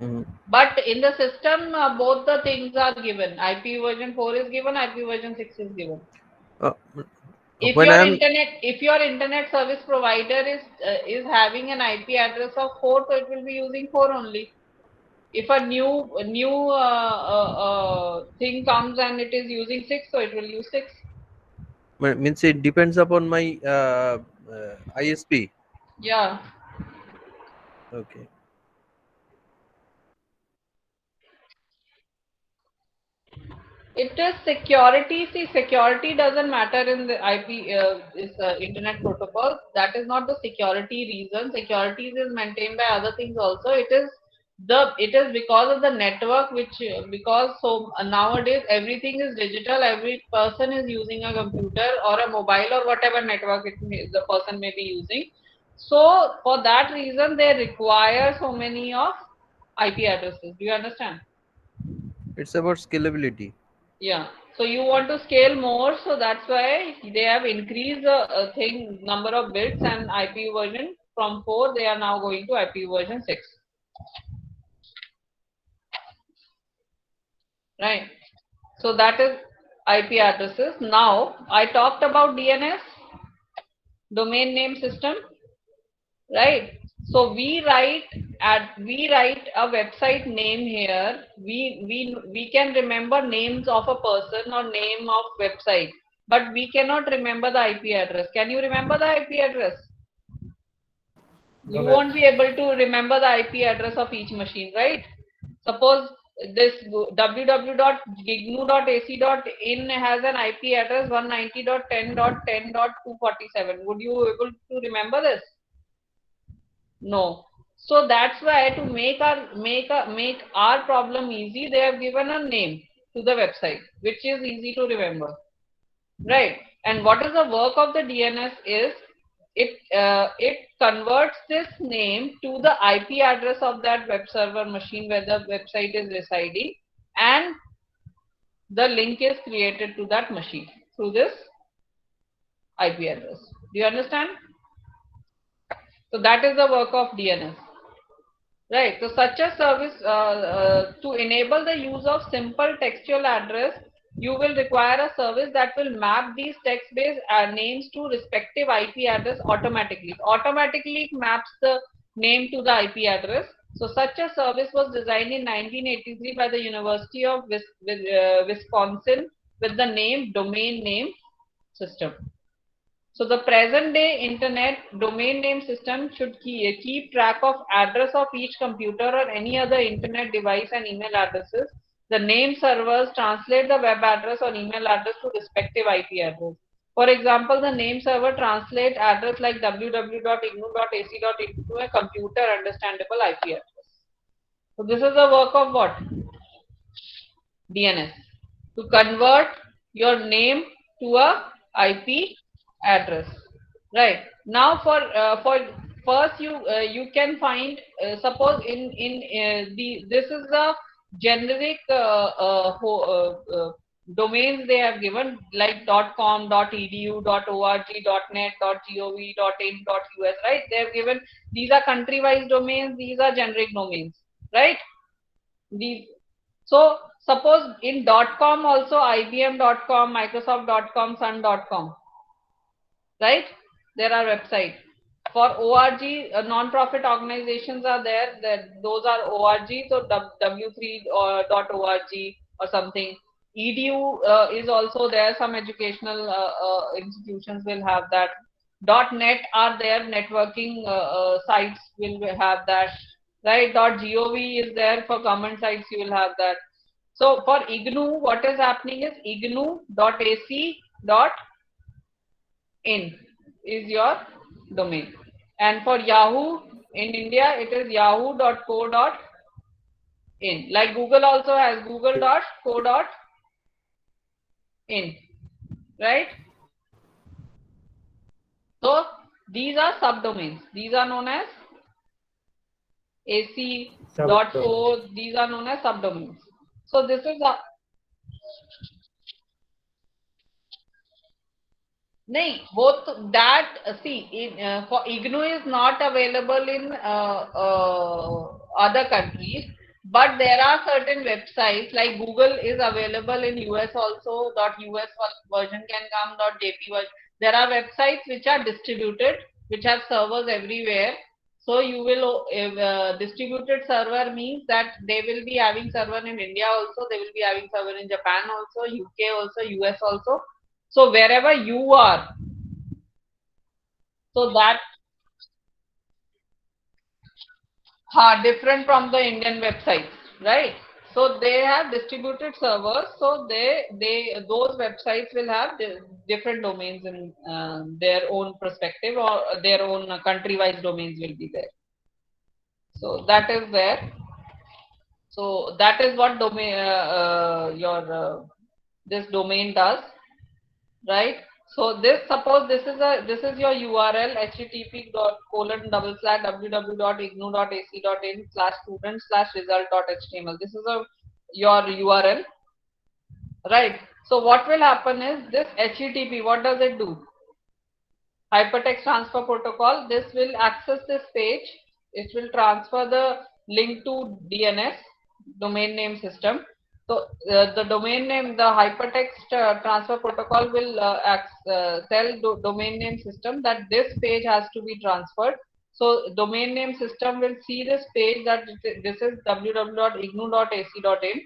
Mm. But in the system, both the things are given. IP version 4 is given, IP version 6 is given. Uh, If when your I'm internet service provider is having an IP address of 4, so it will be using 4 only. If a new thing comes and it is using 6, so it will use 6. means it depends upon my ISP. Yeah. Okay. It is security. See, security doesn't matter in the IP internet protocol. That is not the security reason. Security is maintained by other things also. It is because of the network, which because so nowadays everything is digital. Every person is using a computer or a mobile or whatever network the person may be using. So for that reason, they require so many of IP addresses. Do you understand? It's about scalability. Yeah. So you want to scale more, so that's why they have increased the number of bits and IP version from 4. They are now going to IP version 6. Right. So that is IP addresses. Now I talked about DNS, domain name system, right? So we write a website name here. We can remember names of a person or name of website, but we cannot remember the IP address. Can you remember the IP address? no, You ma'am. won't be able to remember the IP address of each machine, right? Suppose this www.gignu.ac.in has an IP address 190.10.10.247. Would you able to remember this? No. So that's why to make our problem easy, they have given a name to the website, which is easy to remember, right? And what is the work of the DNS is it converts this name to the IP address of that web server machine where the website is residing, and the link is created to that machine through this IP address. Do you understand? So that is the work of DNS. Right. So such a service to enable the use of simple textual address, you will require a service that will map these text-based names to respective IP address automatically. Automatically it maps the name to the IP address. So such a service was designed in 1983 by the University of Wisconsin with the name Domain Name System. So the present day internet domain name system should keep track of address of each computer or any other internet device and email addresses. The name servers translate the web address or email address to respective IP address. For example, the name server translates address like www.ignu.ac.in to a computer understandable IP address. So this is the work of what? DNS. To convert your name to a IP address, right? Now for first you can find suppose in the this is the generic domains they have given like .com, .edu, .org, .net, .gov, .in, .us, right? They have given these are country wise domains, these are generic domains, right? These, so suppose in .com also IBM.com, Microsoft.com, Sun.com, right? There are websites. For ORG, non-profit organizations are there. Those are ORG, so W3.org or something. EDU is also there. Some educational institutions will have that. .net are there. Networking sites will have that. Right? .gov is there for government sites. You will have that. So for IGNU, what is happening is ignu.ac.in is your domain, and for Yahoo in India it is yahoo.co.in. Like Google also has google.co.in, right? So these are subdomains. These are known as ac.co. These are known as subdomains. So this is a नहीं वो तो that see for IGNU is not available in other countries, but there are certain websites like Google is available in US also. .us version can come. .jp version. There are websites which are distributed, which have servers everywhere. So you will distributed server means that they will be having server in India also. They will be having server in Japan also, UK also, US also. So wherever you are, so that different from the Indian websites, right? So they have distributed servers. So those websites will have different domains in their own perspective, or their own country-wise domains will be there. So that is there. So that is what domain this domain does, right? So this suppose this is your URL http://www.ignu.ac.in/student/result.html. This is your URL, right? So what will happen is this HTTP, what does it do? Hypertext Transfer Protocol. This will access this page. It will transfer the link to DNS, domain name system. So the domain name, the hypertext transfer protocol will tell domain name system that this page has to be transferred. So domain name system will see this page that this is www.ignu.ac.in,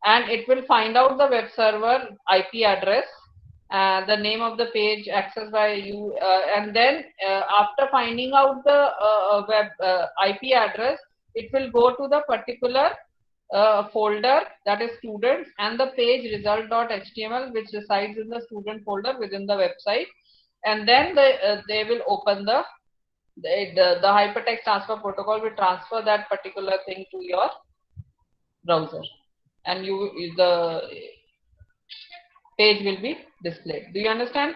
and it will find out the web server IP address, the name of the page accessed by you, and then after finding out the web IP address, it will go to the particular folder, that is students, and the page result.html, which resides in the student folder within the website, and then they will open the the hypertext transfer protocol will transfer that particular thing to your browser, and the page will be displayed. Do you understand?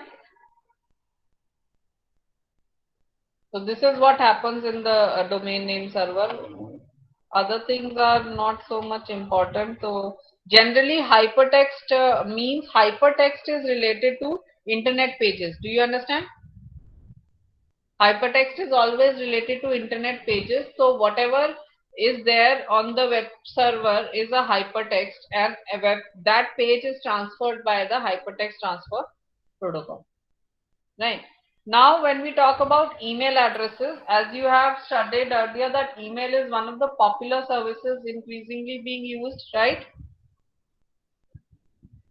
So this is what happens in the domain name server. Other things are not so much important. So generally hypertext means hypertext is related to internet pages. Do you understand? Hypertext is always related to internet pages. So whatever is there on the web server is a hypertext, and that page is transferred by the hypertext transfer protocol. Right. Now, when we talk about email addresses, as you have studied earlier, that email is one of the popular services increasingly being used, right?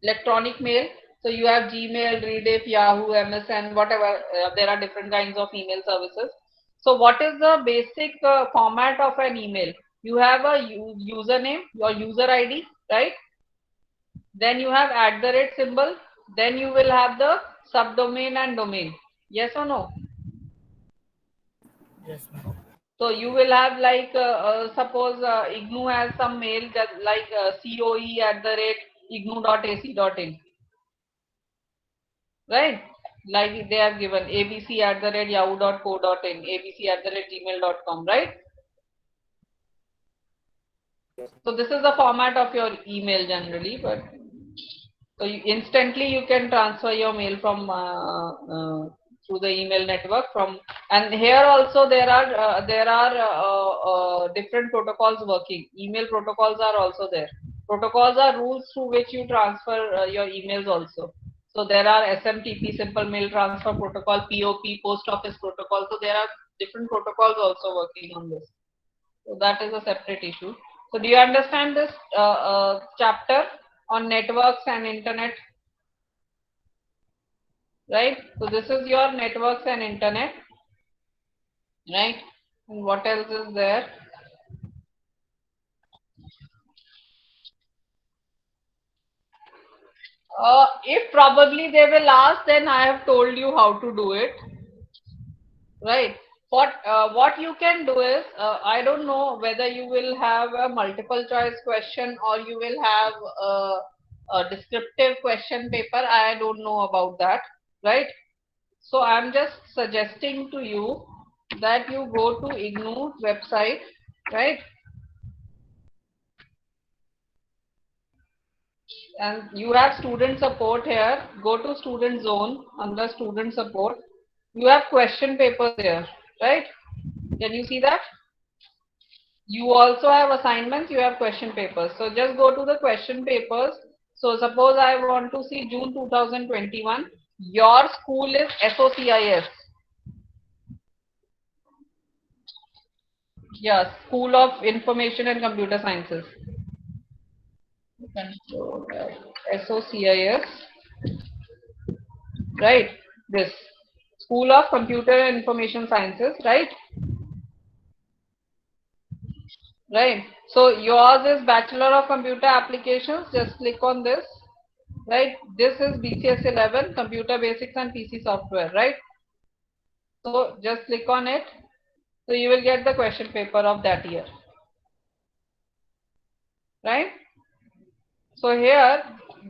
Electronic mail. So you have Gmail, Rediff, Yahoo, MSN, whatever. There are different kinds of email services. So what is the basic format of an email? You have a username, your user ID, right? Then you have @ symbol. Then you will have the subdomain and domain. Yes or no? Yes, ma'am. So you will have like suppose IGNOU has some mail that like coe@ignou.ac.in, right? Like they have given abc@yahoo.co.in, abc@gmail.com, right? So this is the format of your email generally, but so instantly you can transfer your mail from through the email network from, and here also there are different protocols working. Email protocols are also there. Protocols are rules through which you transfer your emails also. So there are SMTP, Simple Mail Transfer Protocol, POP, Post Office Protocol. So there are different protocols also working on this. So that is a separate issue. So do you understand this chapter on networks and internet? Right? So this is your networks and internet. Right? And what else is there? If probably they will ask, then I have told you how to do it. Right? What you can do is, I don't know whether you will have a multiple choice question or you will have a descriptive question paper. I don't know about that. Right? So I'm just suggesting to you that you go to IGNOU website, right? And you have student support here. Go to student zone under student support. You have question papers here, right? Can you see that? You also have assignments, you have question papers. So just go to the question papers. So suppose I want to see June 2021. Your school is SOCIS. Yeah, School of Information and Computer Sciences. SOCIS, right? This School of Computer and Information Sciences, right? Right. So yours is Bachelor of Computer Applications. Just click on this, right? This is BCS-011, Computer Basics and PC Software, right? So just click on it. So you will get the question paper of that year, right? So here,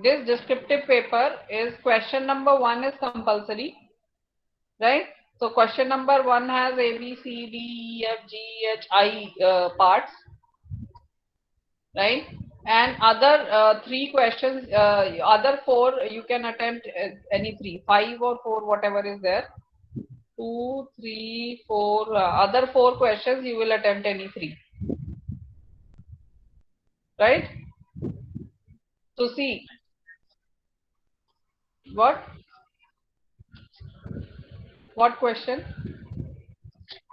this descriptive paper is question number 1 is compulsory, right? So question number 1 has A, B, C, D, E, F, G, H, I parts, right? And other 3 questions, other 4 you can attempt any 3, 5 or 4, whatever is there. 2, 3, 4, other 4 questions you will attempt any 3, right? So see, what question?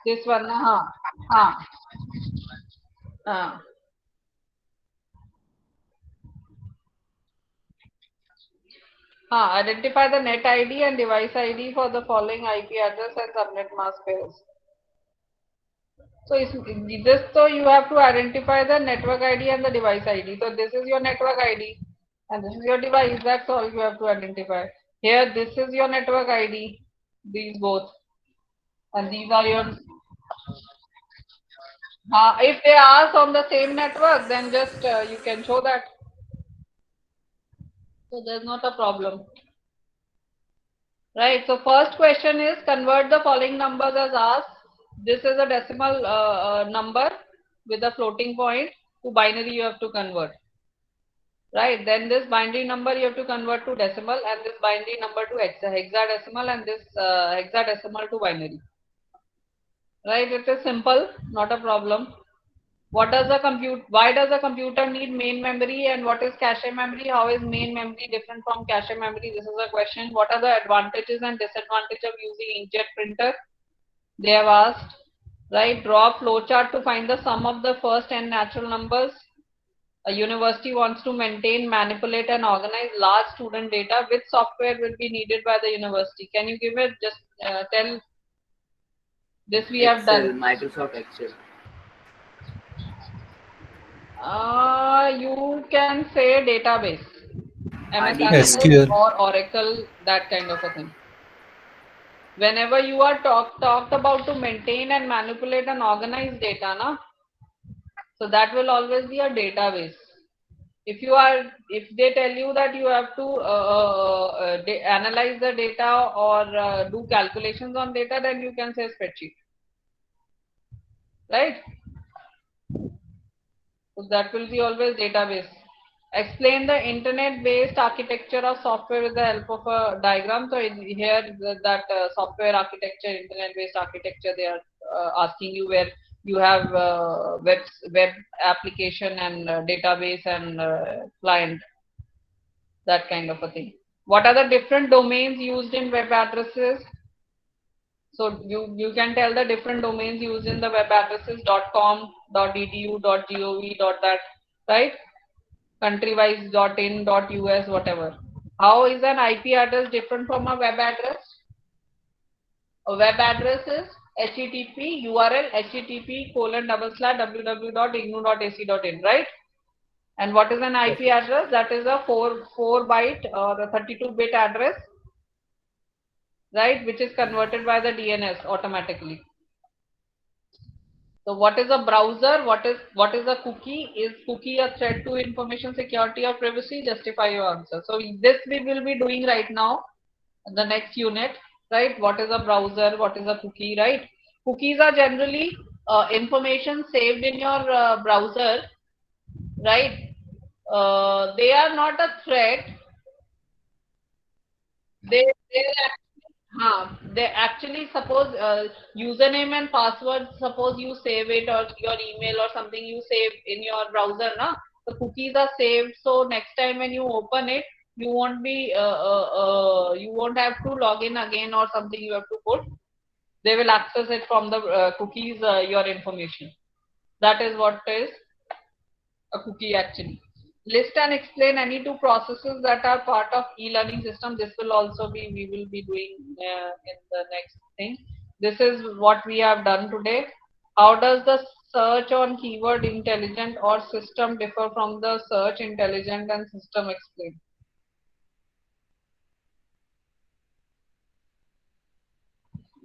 This one, uh, identify the net ID and device ID for the following IP address and subnet mask pairs. So just so you have to identify the network ID and the device ID. So this is your network ID and this is your device. That's all you have to identify. Here, this is your network ID. These both, and these are your If they ask on the same network, then just you can show that. So there's not a problem. Right. So first question is convert the following numbers as asked. This is a decimal number with a floating point to binary you have to convert. Right. Then this binary number you have to convert to decimal, and this binary number to hexadecimal, and this hexadecimal to binary. Right. It is simple, not a problem. What does why does a computer need main memory, and what is cache memory? How is main memory different from cache memory? This is a question. What are the advantages and disadvantages of using inkjet printer? They have asked. Right. Draw a flowchart to find the sum of the first n natural numbers. A university wants to maintain, manipulate, and organize large student data. Which software will be needed by the university? Can you give it? Just tell. This we have done. Microsoft Excel. You can say database, MS SQL. Access or Oracle, that kind of a thing. Whenever you are talked about to maintain and manipulate and organize data, na, so that will always be a database. If they tell you that you have to analyze the data or do calculations on data, then you can say spreadsheet, right? So that will be always database. Explain the internet-based architecture of software with the help of a diagram. So here that software architecture, internet-based architecture, they are asking you where you have web application and database and client, that kind of a thing. What are the different domains used in web addresses? So you can tell the different domains used in the web addresses: .com, .edu, .gov, .that, right? Countrywise, .in, .us, whatever. How is an IP address different from a web address? A web address is HTTP URL http://www.ignu.ac.in, right? And what is an IP address? That is a 4 byte or a 32-bit address, right, which is converted by the DNS automatically. So what is a browser? What is a cookie? Is cookie a threat to information security or privacy? Justify your answer. So this we will be doing right now, the next unit, right? What is a browser? What is a cookie, right? Cookies are generally information saved in your browser, right? They are not a threat. They actually suppose username and password, suppose you save it, or your email or something you save in your browser, na? The cookies are saved, so next time when you open it, you won't be you won't have to log in again or something you have to put. They will access it from the cookies, your information. That is what is a cookie actually. List and explain any two processes that are part of e-learning system. This will also be, we will be doing in the next thing. This is what we have done today. How does the search on keyword intelligent or system differ from the search intelligent and system explain?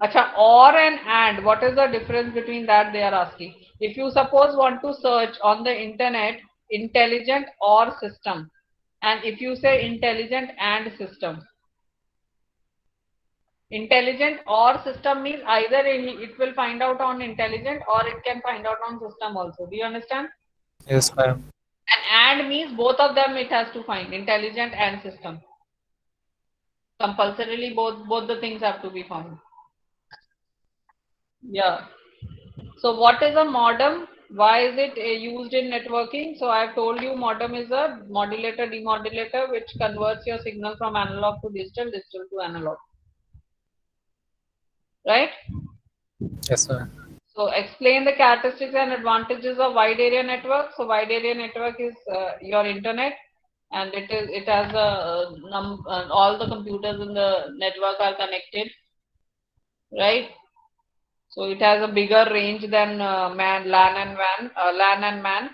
Acha, or and, what is the difference between that they are asking? If you suppose want to search on the internet intelligent or system, and if you say intelligent and system, intelligent or system means either it will find out on intelligent or it can find out on system also. Do you understand? Yes, ma'am. And means both of them it has to find, intelligent and system. Compulsorily both the things have to be found. Yeah. So what is a modem? Why is it used in networking? So I have told you modem is a modulator demodulator which converts your signal from analog to digital, digital to analog. Right? Yes, ma'am. So explain the characteristics and advantages of wide area network. So wide area network is your internet, and it has all the computers in the network are connected, right? So it has a bigger range than LAN and MAN.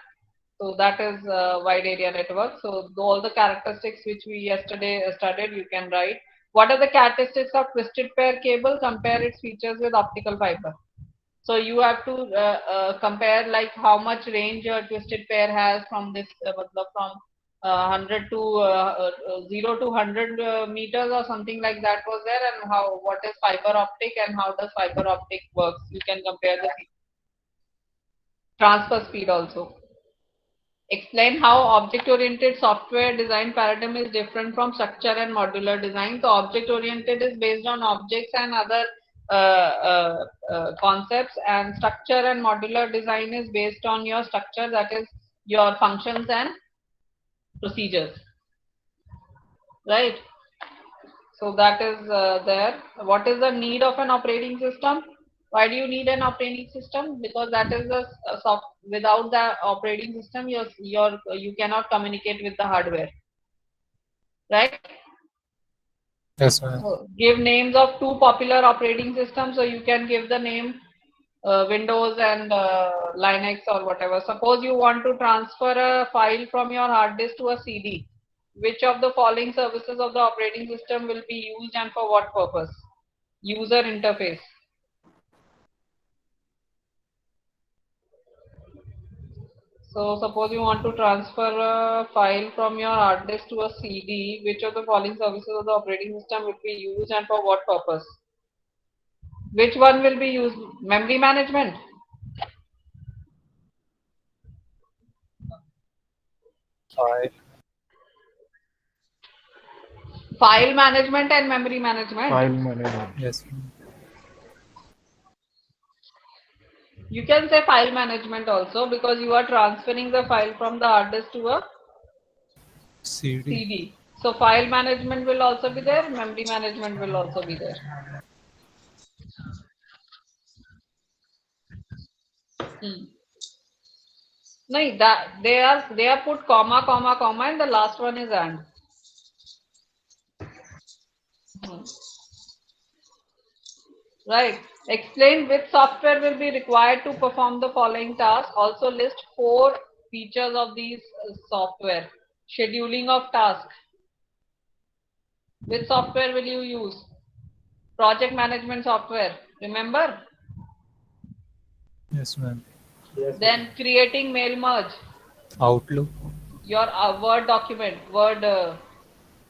So that is wide area network. So all the characteristics which we yesterday studied, you can write. What are the characteristics of twisted pair cable? Compare its features with optical fiber. So you have to compare like how much range your twisted pair has from this from 100 to 0 to 100 meters or something like that was there, and how what is fiber optic and how does fiber optic works. You can compare the transfer speed also. Explain how object-oriented software design paradigm is different from structure and modular design. So object-oriented is based on objects and other concepts, and structure and modular design is based on your structure, that is your functions and procedures, right? So that is there. What is the need of an operating system? Why do you need an operating system? Because that is the without the operating system, you cannot communicate with the hardware, right? Yes, ma'am. So give names of two popular operating systems. So you can give the name Windows and Linux or whatever. Suppose you want to transfer a file from your hard disk to a CD. Which of the following services of the operating system will be used and for what purpose? User interface. So suppose you want to transfer a file from your hard disk to a CD. Which of the following services of the operating system will be used and for what purpose? Which one will be used? Memory management. File. File management and memory management. File manager. Yes, ma'am. You can say file management also, because you are transferring the file from the hard disk to a CD. CD. So file management will also be there, memory management will also be there. No, that they are put comma, comma, comma, and the last one is and. Right. Explain which software will be required to perform the following tasks. Also list 4 features of these software. Scheduling of task. Which software will you use? Project management software. Remember? Yes, ma'am. Yes. Then creating mail merge. Outlook. Your Word document, Word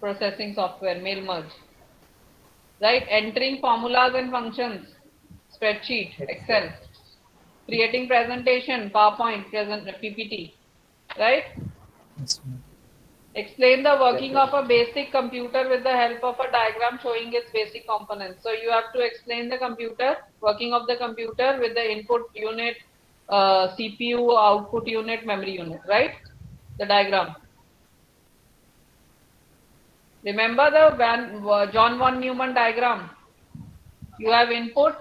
processing software, mail merge. Right? Entering formulas and functions. Spreadsheet, Excel. Creating presentation, PowerPoint, PPT. Right? Yes, ma'am. Explain the working of a basic computer with the help of a diagram showing its basic components. So you have to explain the computer, working of the computer with the input unit, CPU, output unit, memory unit, right? The diagram. Remember the John von Neumann diagram? You have input,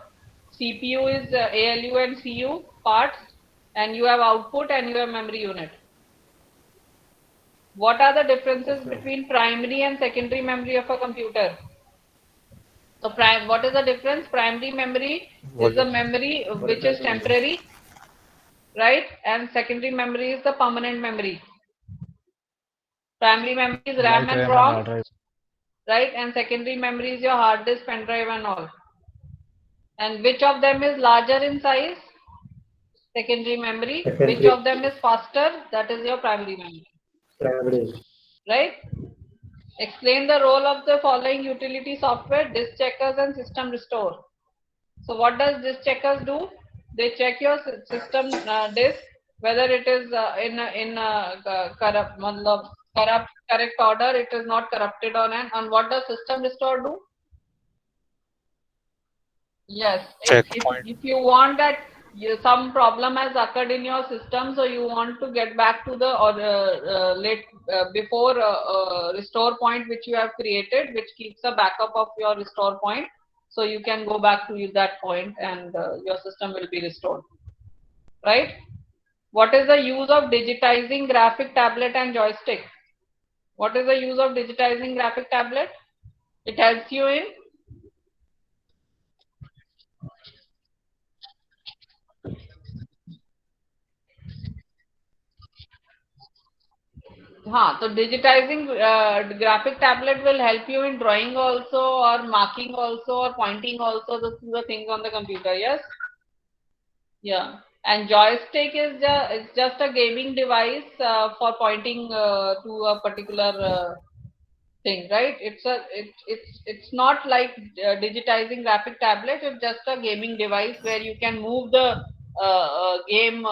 CPU is ALU and CU parts, and you have output and you have memory unit. What are the differences between primary and secondary memory of a computer? So what is the difference? Primary memory is the memory which is temporary, right? And secondary memory is the permanent memory. Primary memory is RAM Like and RAM and ROM, hard drive. right? And secondary memory is your hard disk, pen drive and all. And which of them is larger in size? Secondary memory. Which of them is faster? That is your primary memory. Primary. Right? Explain the role of the following utility software: disk checkers and system restore. So what does disk checkers do? They check your system disk whether it is in correct order, it is not corrupted on, and what does system restore do? Yes, Checkpoint. if you want that some problem has occurred in your system, so you want to get back to the before restore point which you have created, which keeps a backup of your restore point. So you can go back to that point and your system will be restored. Right? What is the use of digitizing graphic tablet and joystick? What is the use of digitizing graphic tablet? It helps you in so digitizing graphic tablet will help you in drawing also, or marking also, or pointing also the things on the computer. Yes. Yeah, and joystick is just a gaming device for pointing to a particular thing, right? It's not like digitizing graphic tablet. It's just a gaming device where you can move the game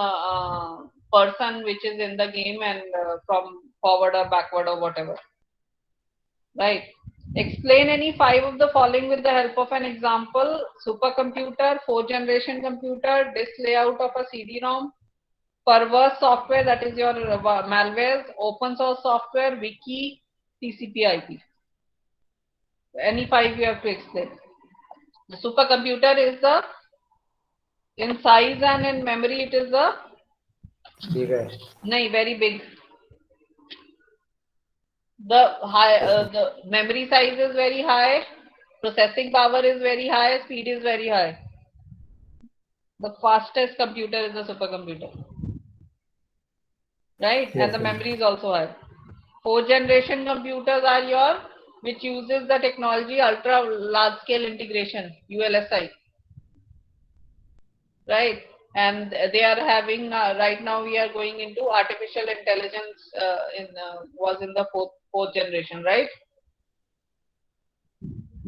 person which is in the game and from forward or backward or whatever, right? Explain any 5 of the following with the help of an example: supercomputer, 4th generation computer, disk layout of a CD-ROM, perverse software, that is your malwares, open source software, wiki, TCP IP. Any 5 you have to explain. The supercomputer is the, in size and in memory, it is the, bigger. very big. The memory size is very high, processing power is very high, speed is very high. The fastest computer is the supercomputer, right? And the Yes, memory is also high. 4th generation computers are your, which uses the technology ultra large scale integration, ULSI, right? And they are having right now we are going into artificial intelligence was in the fourth generation, right?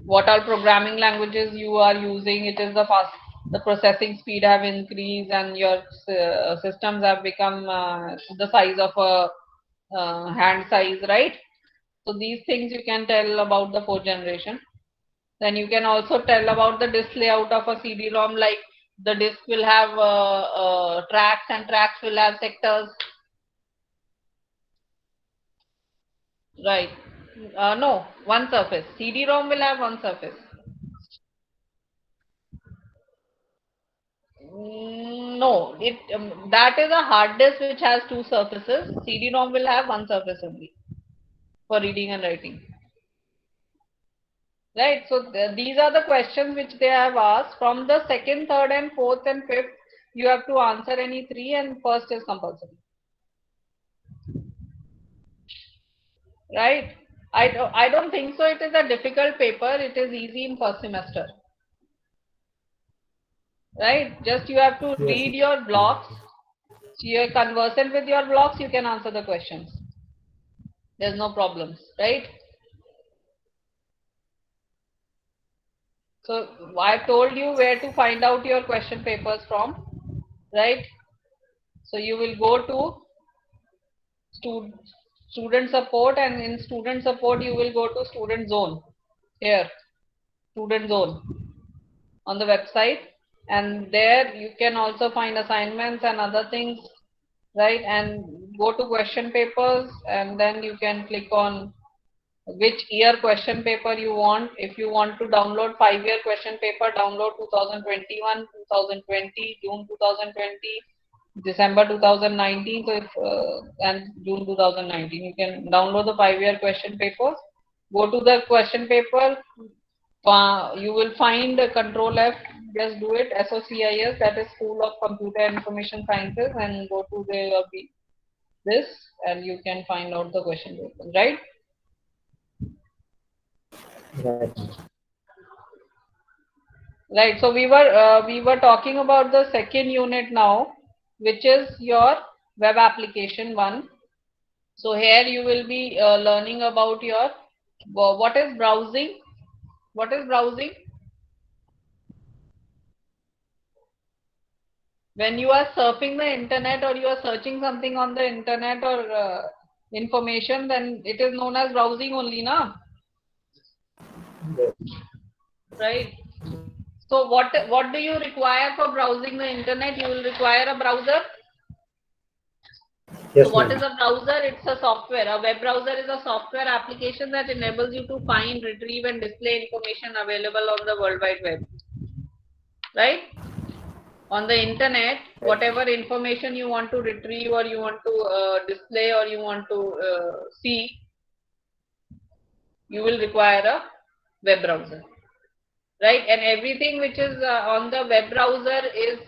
What all programming languages you are using, it is the processing speed have increased and your systems have become the size of a hand size, right? So these things you can tell about the 4th generation. Then you can also tell about the disk layout of a CD-ROM, like the disk will have tracks and tracks will have sectors, right? No, one surface. CD-ROM will have one surface. No, that is a hard disk which has 2 surfaces. CD-ROM will have one surface only for reading and writing. Right. So these are the questions which they have asked. From the 2nd, 3rd, and 4th and 5th, you have to answer any 3, and first is compulsory. Right. I don't think so. It is a difficult paper. It is easy in first semester. Right. Just you have to yes. read your blocks. So you are conversant with your blocks. You can answer the questions. There's no problems. Right. So I told you where to find out your question papers from. Right. So you will go to student support, and in student support you will go to student zone, here student zone on the website, and there you can also find assignments and other things, right? And go to question papers, and then you can click on which year question paper you want. If you want to download 5-year question paper, download 2021, 2020, June 2020, December 2019. So if and June 2019, you can download the 5-year question papers. Go to the question paper. You will find a Control F. Just do it. SOCIS, that is School of Computer Information Sciences, and go to this, and you can find out the question papers, right? Right. Right. So we were talking about the 2nd unit now, which is your web application 1. So here you will be learning about your what is browsing. What is browsing? When you are surfing the internet or you are searching something on the internet or information, then it is known as browsing only, na? Yes. Right. So what do you require for browsing the internet? You will require a browser. Yes, So what ma'am. is a browser? It's a software. A web browser is a software application that enables you to find, retrieve, and display information available on the World Wide Web. Right? On the internet, whatever information you want to retrieve or you want to display or you want to see, you will require a web browser. Right? And everything which is on the web browser is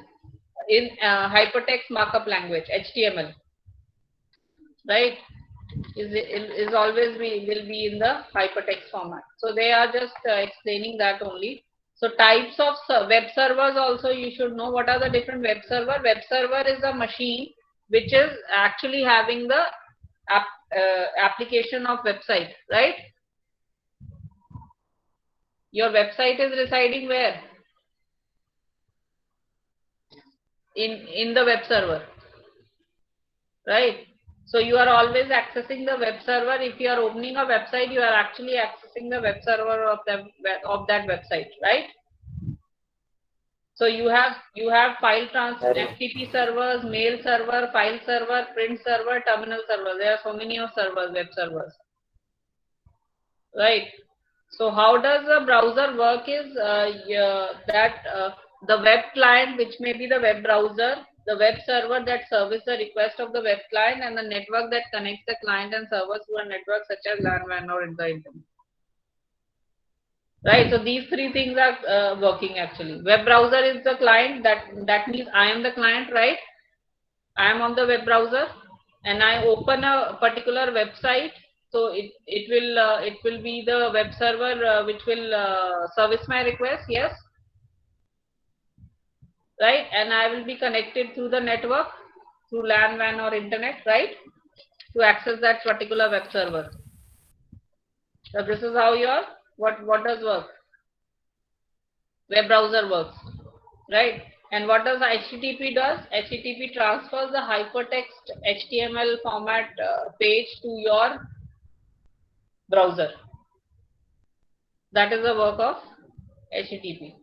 in hypertext markup language, HTML. Right? Is always will be in the hypertext format. So they are just explaining that only. So types of web servers also you should know. What are the different web server? Web server is a machine which is actually having the application of website, right? Your website is residing where? In the web server, right? So you are always accessing the web server. If you are opening a website, you are actually accessing the web server of that website, right? So you have file FTP servers, mail server, file server, print server, terminal server. There are so many of servers, web servers, right? So how does the browser work is the web client, which may be the web browser, the web server that serves the request of the web client, and the network that connects the client and servers to a network such as LAN, WAN, or the internet. Right, so these three things are working actually. Web browser is the client, that means I am the client, right? I am on the web browser and I open a particular website. So it will be the web server which will service my request, yes, right? And I will be connected through the network, through LAN, WAN, or internet, right, to access that particular web server. So this is how your what does work. Web browser works, right? And what does HTTP does? HTTP transfers the hypertext HTML format page to your browser. That is the work of HTTP,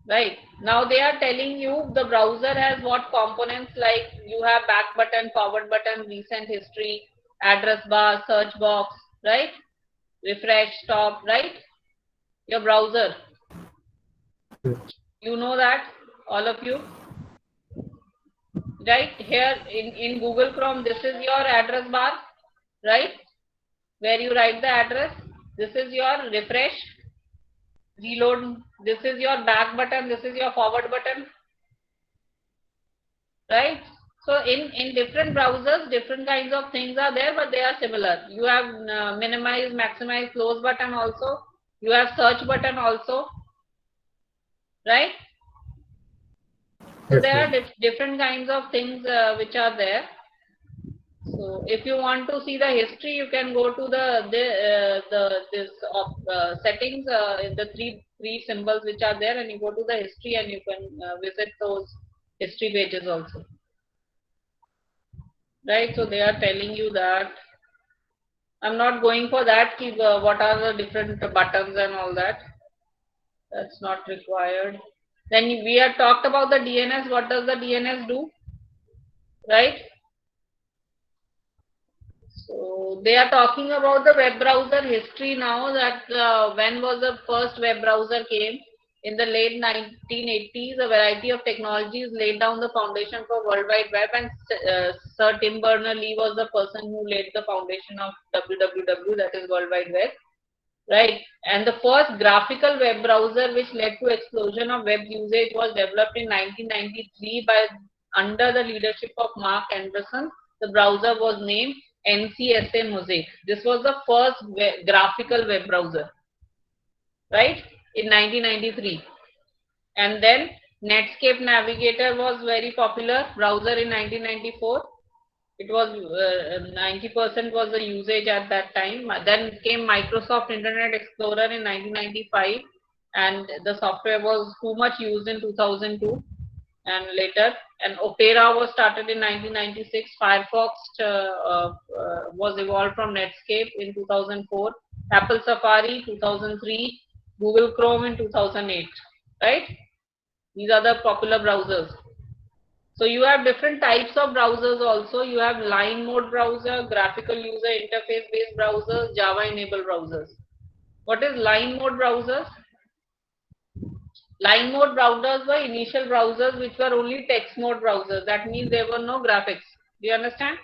right? Now they are telling you the browser has what components, like you have back button, forward button, recent history, address bar, search box, right? Refresh, stop, right? Your browser. You know that, all of you, right? Here in Google Chrome, this is your address bar, right? Where you write the address. This is your refresh, reload. This is your back button. This is your forward button, right? So in different browsers, different kinds of things are there, but they are similar. You have minimize, maximize, close button also. You have search button also, right? So Yes, there are ma'am. different kinds of things which are there. So if you want to see the history, you can go to settings, the three symbols which are there, and you go to the history, and you can visit those history pages also. Right? So they are telling you that. I'm not going for that. What are the different buttons and all that? That's not required. Then we have talked about the DNS. What does the DNS do? Right? So they are talking about the web browser history now, that when was the first web browser came. In the late 1980s, a variety of technologies laid down the foundation for World Wide Web, and Sir Tim Berners-Lee was the person who laid the foundation of WWW, that is World Wide Web, right? And the first graphical web browser which led to explosion of web usage was developed in 1993 under the leadership of Mark Anderson. The browser was named NCSA Mosaic. This was the first graphical web browser, right, in 1993. And then Netscape Navigator was very popular browser in 1994. It was 90% was the usage at that time. Then came Microsoft Internet Explorer in 1995, and the software was too much used in 2002 and later. And Opera was started in 1996. Firefox was evolved from Netscape in 2004. Apple Safari 2003. Google Chrome in 2008. Right? These are the popular browsers. So you have different types of browsers also. You have line mode browser, graphical user interface based browsers, Java enabled browsers. What is line mode browsers? Line mode browsers were initial browsers which were only text mode browsers. That means there were no graphics. Do you understand?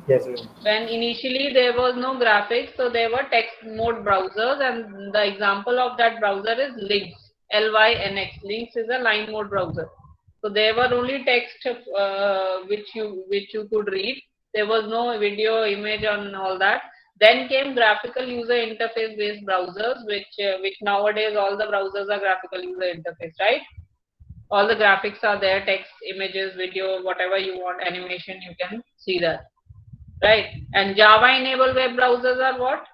Yes, ma'am. When initially there was no graphics, so there were text mode browsers, and the example of that browser is Lynx, Lynx. Lynx is a line mode browser. So there were only text which you could read. There was no video, image, and all that. Then came graphical user interface based browsers, which nowadays all the browsers are graphical user interface, right? All the graphics are there, text, images, video, whatever you want, animation, you can see that, right? And Java enabled web browsers are what?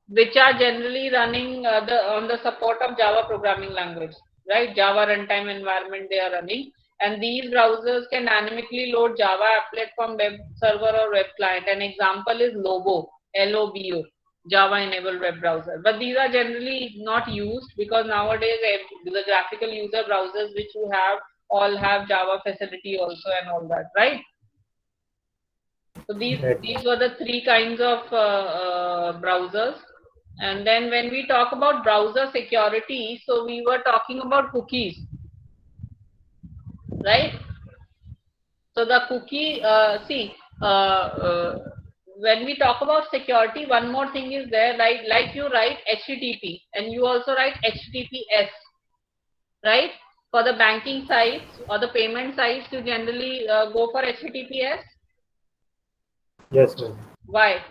Which are generally running on the support of Java programming language, right? Java runtime environment they are running, and these browsers can dynamically load Java applet from web server or web client. An example is Lobo, L-O-B-O, Java enabled web browser. But these are generally not used because nowadays the graphical user browsers which you have all have Java facility also and all that, right? So these were the three kinds of browsers. And then when we talk about browser security, so we were talking about cookies, right? So the cookie, when we talk about security, one more thing is there, like you write HTTP and you also write HTTPS, right? For the banking sites or the payment sites, you generally go for HTTPS. Yes, ma'am. Why?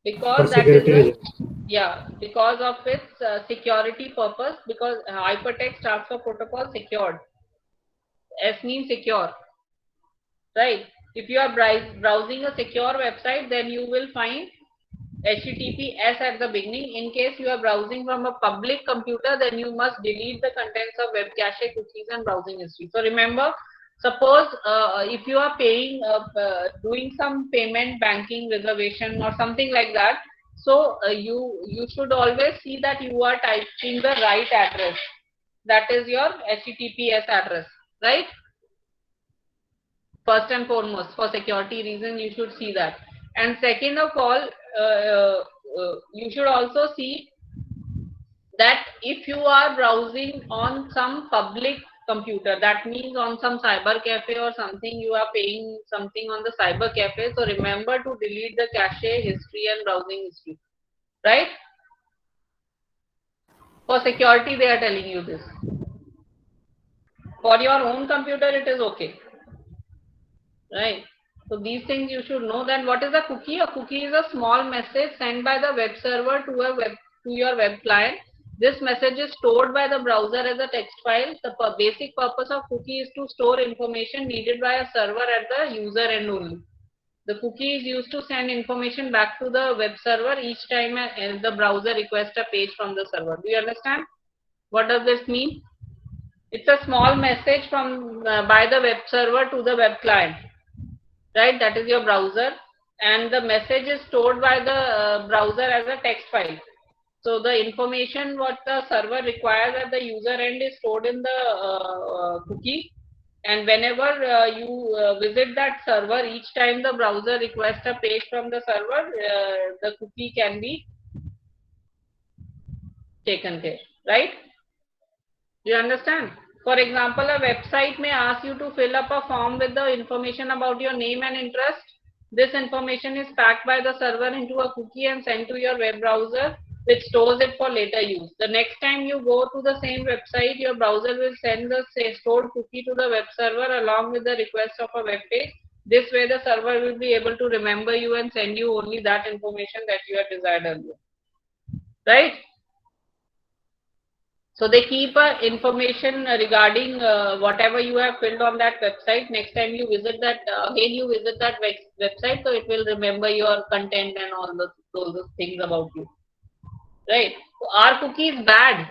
For Because that security is reasons. yeah, because of its security purpose, because hypertext transfer protocol secured. S means secure, right? If you are browsing a secure website, then you will find HTTPS at the beginning. In case you are browsing from a public computer, then you must delete the contents of web cache, cookies, and browsing history. So remember, suppose if you are paying, doing some payment, banking, reservation, or something like that, so you should always see that you are typing the right address. That is your HTTPS address, right? First and foremost, for security reason, you should see that. And second of all, you should also see that if you are browsing on some public computer, that means on some cyber cafe or something, you are paying something on the cyber cafe. So remember to delete the cache history and browsing history, right? For security, they are telling you this. For your own computer, it is okay, right? So these things you should know. Then what is a cookie? A cookie is a small message sent by the web server to your web client. This message is stored by the browser as a text file. The basic purpose of cookie is to store information needed by a server at the user end only. The cookie is used to send information back to the web server each time the browser requests a page from the server. Do you understand? What does this mean? It's a small message from by the web server to the web client, right? That is your browser, and the message is stored by the browser as a text file. So the information what the server requires at the user end is stored in the cookie, and whenever you visit that server, each time the browser requests a page from the server, the cookie can be taken care, right? Do you understand? For example, a website may ask you to fill up a form with the information about your name and interest. This information is packed by the server into a cookie and sent to your web browser, which stores it for later use. The next time you go to the same website, your browser will send the stored cookie to the web server along with the request of a web page. This way, the server will be able to remember you and send you only that information that you had desired earlier. Right? So they keep information regarding whatever you have filled on that website. Next time you visit that, again you visit that website, so it will remember your content and all those things about you. Right? So are cookies bad?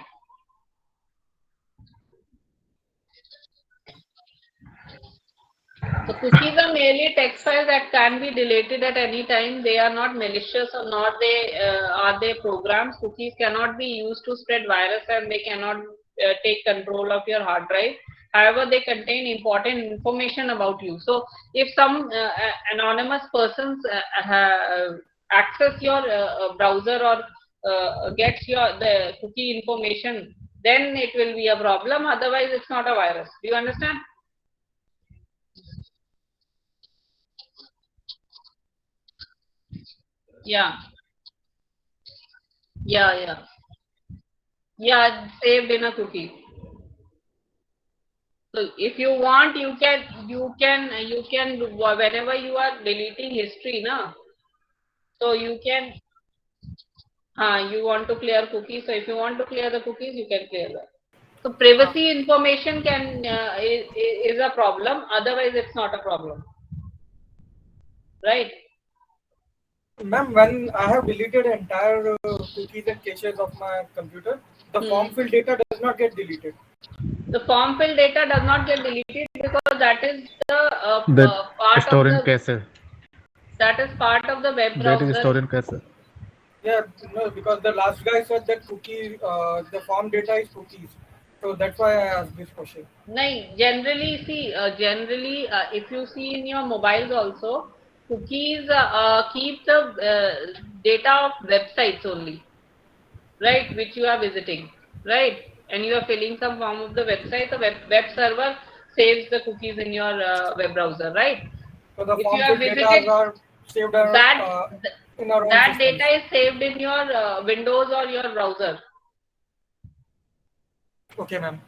So cookies are merely text files that can be deleted at any time. They are not malicious or not are they programs. Cookies cannot be used to spread virus and they cannot take control of your hard drive. However, they contain important information about you. So if some anonymous persons access your browser or gets the cookie information, then it will be a problem. Otherwise, it's not a virus. Do you understand? Yeah. Yeah. Yeah, saved in a cookie. So if you want, you can whenever you are deleting history, na, So you can, you want to clear cookies. So if you want to clear the cookies, you can clear that. So privacy information can is a problem. Otherwise, it's not a problem, right? Ma'am, when I have deleted entire cookies and caches of my computer, the form fill data does not get deleted. The form fill data does not get deleted because that is That part of store in the cache. that is part of the web That is store browser. in cache. Yeah, no, because the last guy said that cookie, the form data is cookies. So that's why I asked this question. No, generally see, if you see in your mobiles also, cookies keep the data of websites only, right, which you are visiting, right, and you are filling some form of the website. The web server saves the cookies in your web browser, right? So the If form you have fill data visited, are saved that in our own that systems. data is saved in your Windows or your browser. Okay, ma'am.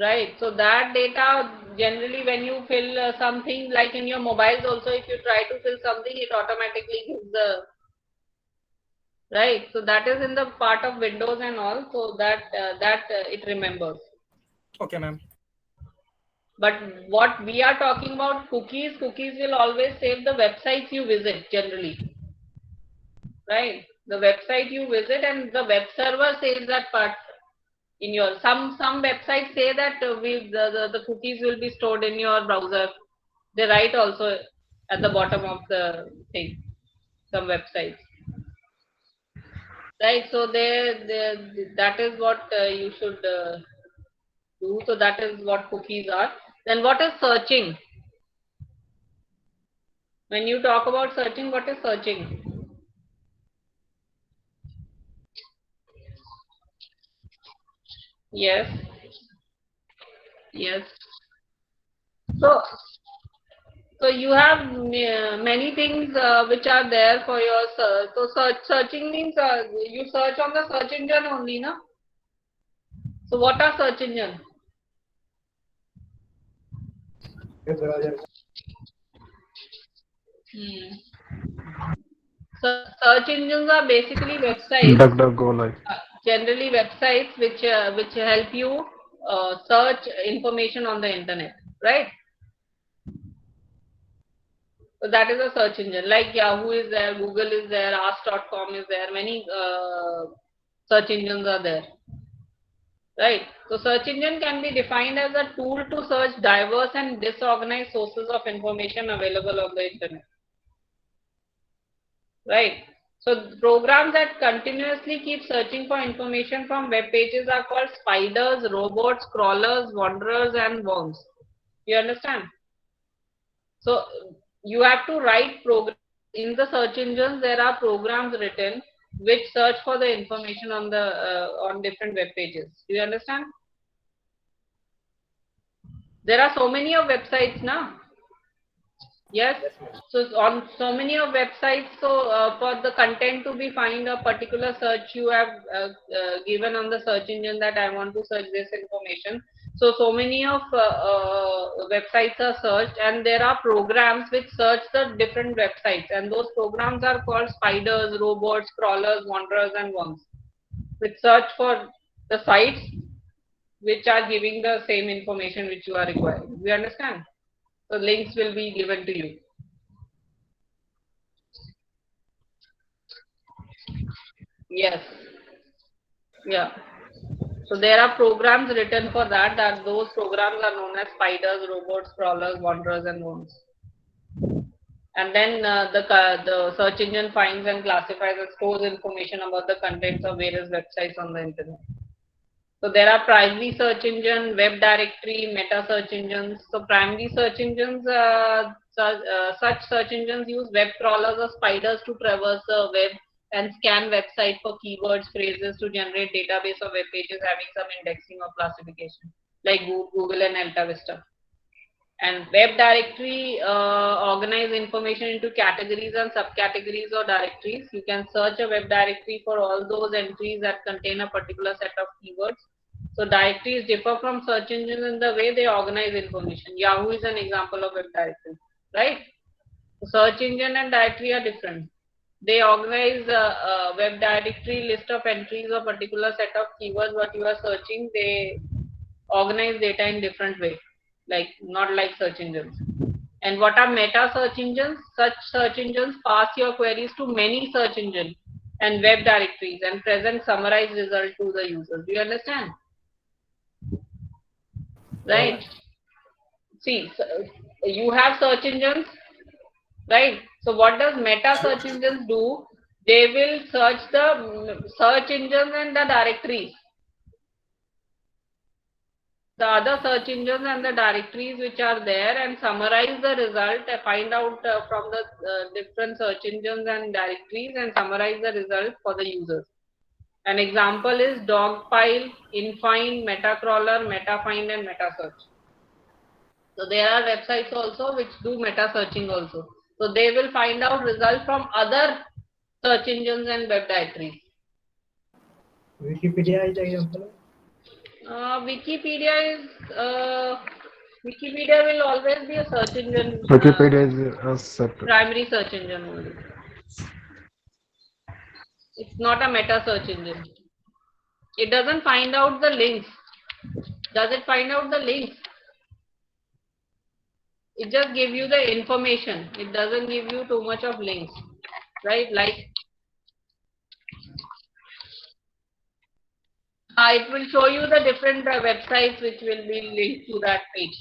Right. So that data generally when you fill something like in your mobiles also, if you try to fill something, it automatically gives the right. So that is in the part of Windows and all. So that it remembers. Okay, ma'am. But what we are talking about cookies will always save the websites you visit generally. Right. The website you visit and the web server saves that part. In your some websites say that the cookies will be stored in your browser. They write also at the bottom of the thing, some websites, right? So they that is what you should do. So that is what cookies are. Then what is searching? When you talk about searching, what is searching? Yes, yes. So So you have many things which are there for your search. So searching means you search on the search engine only, na? So what are search engine? So search engines are basically websites, DuckDuckGo like. generally websites which help you search information on the internet, right? So that is a search engine. Like Yahoo is there, Google is there, Ask.com is there. Many search engines are there. Right. So search engine can be defined as a tool to search diverse and disorganized sources of information available on the internet. Right. So programs that continuously keep searching for information from web pages are called spiders, robots, crawlers, wanderers, and worms. You understand? So you have to write programs in the search engines. There are programs written which search for the information on the on different web pages. Do you understand? There are so many of websites now. Yes. So on so many of websites, so for the content to be find a particular search you have given on the search engine that I want to search this information. So many of websites are searched and there are programs which search the different websites and those programs are called spiders, robots, crawlers, wanderers and worms which search for the sites which are giving the same information which you are requiring. You understand? So links will be given to you. Yes. Yeah. So there are programs written for that. That those programs are known as spiders, robots, crawlers, wanderers, and worms. And then the search engine finds and classifies and stores information about the contents of various websites on the internet. So there are primary search engine, web directory, meta search engines. So primary search engines, such search engines use web crawlers or spiders to traverse the web and scan website for keywords, phrases to generate database of web pages having some indexing or classification, like Google and Alta Vista. And web directory organize information into categories and subcategories or directories. You can search a web directory for all those entries that contain a particular set of keywords. So directories differ from search engines in the way they organize information. Yahoo is an example of web directory, right? Search engine and directory are different. they organize a web directory list of entries or particular set of keywords what you are searching. They organize data in different way, like not like search engines. And what are meta search engines? Such search engines pass your queries to many search engines and web directories and present summarized result to the users. Do you understand? Right. See, so you have search engines, right? So what does meta search engines do? They will search the search engines and the directories. The other search engines and the directories which are there and summarize the result, find out from the different search engines and directories and summarize the result for the users. An example is Dogpile, Infind, Metacrawler, Metafind and Metasearch. So there are websites also which do meta searching also. So they will find out results from other search engines and web directories. Wikipedia is example. Wikipedia is Wikipedia will always be a search engine. Wikipedia is a separate. Primary search engine only. It's not a meta search engine. It doesn't find out the links. Does it find out the links? It just gives you the information. It doesn't give you too much of links, right? Like it will show you the different websites which will be linked to that page.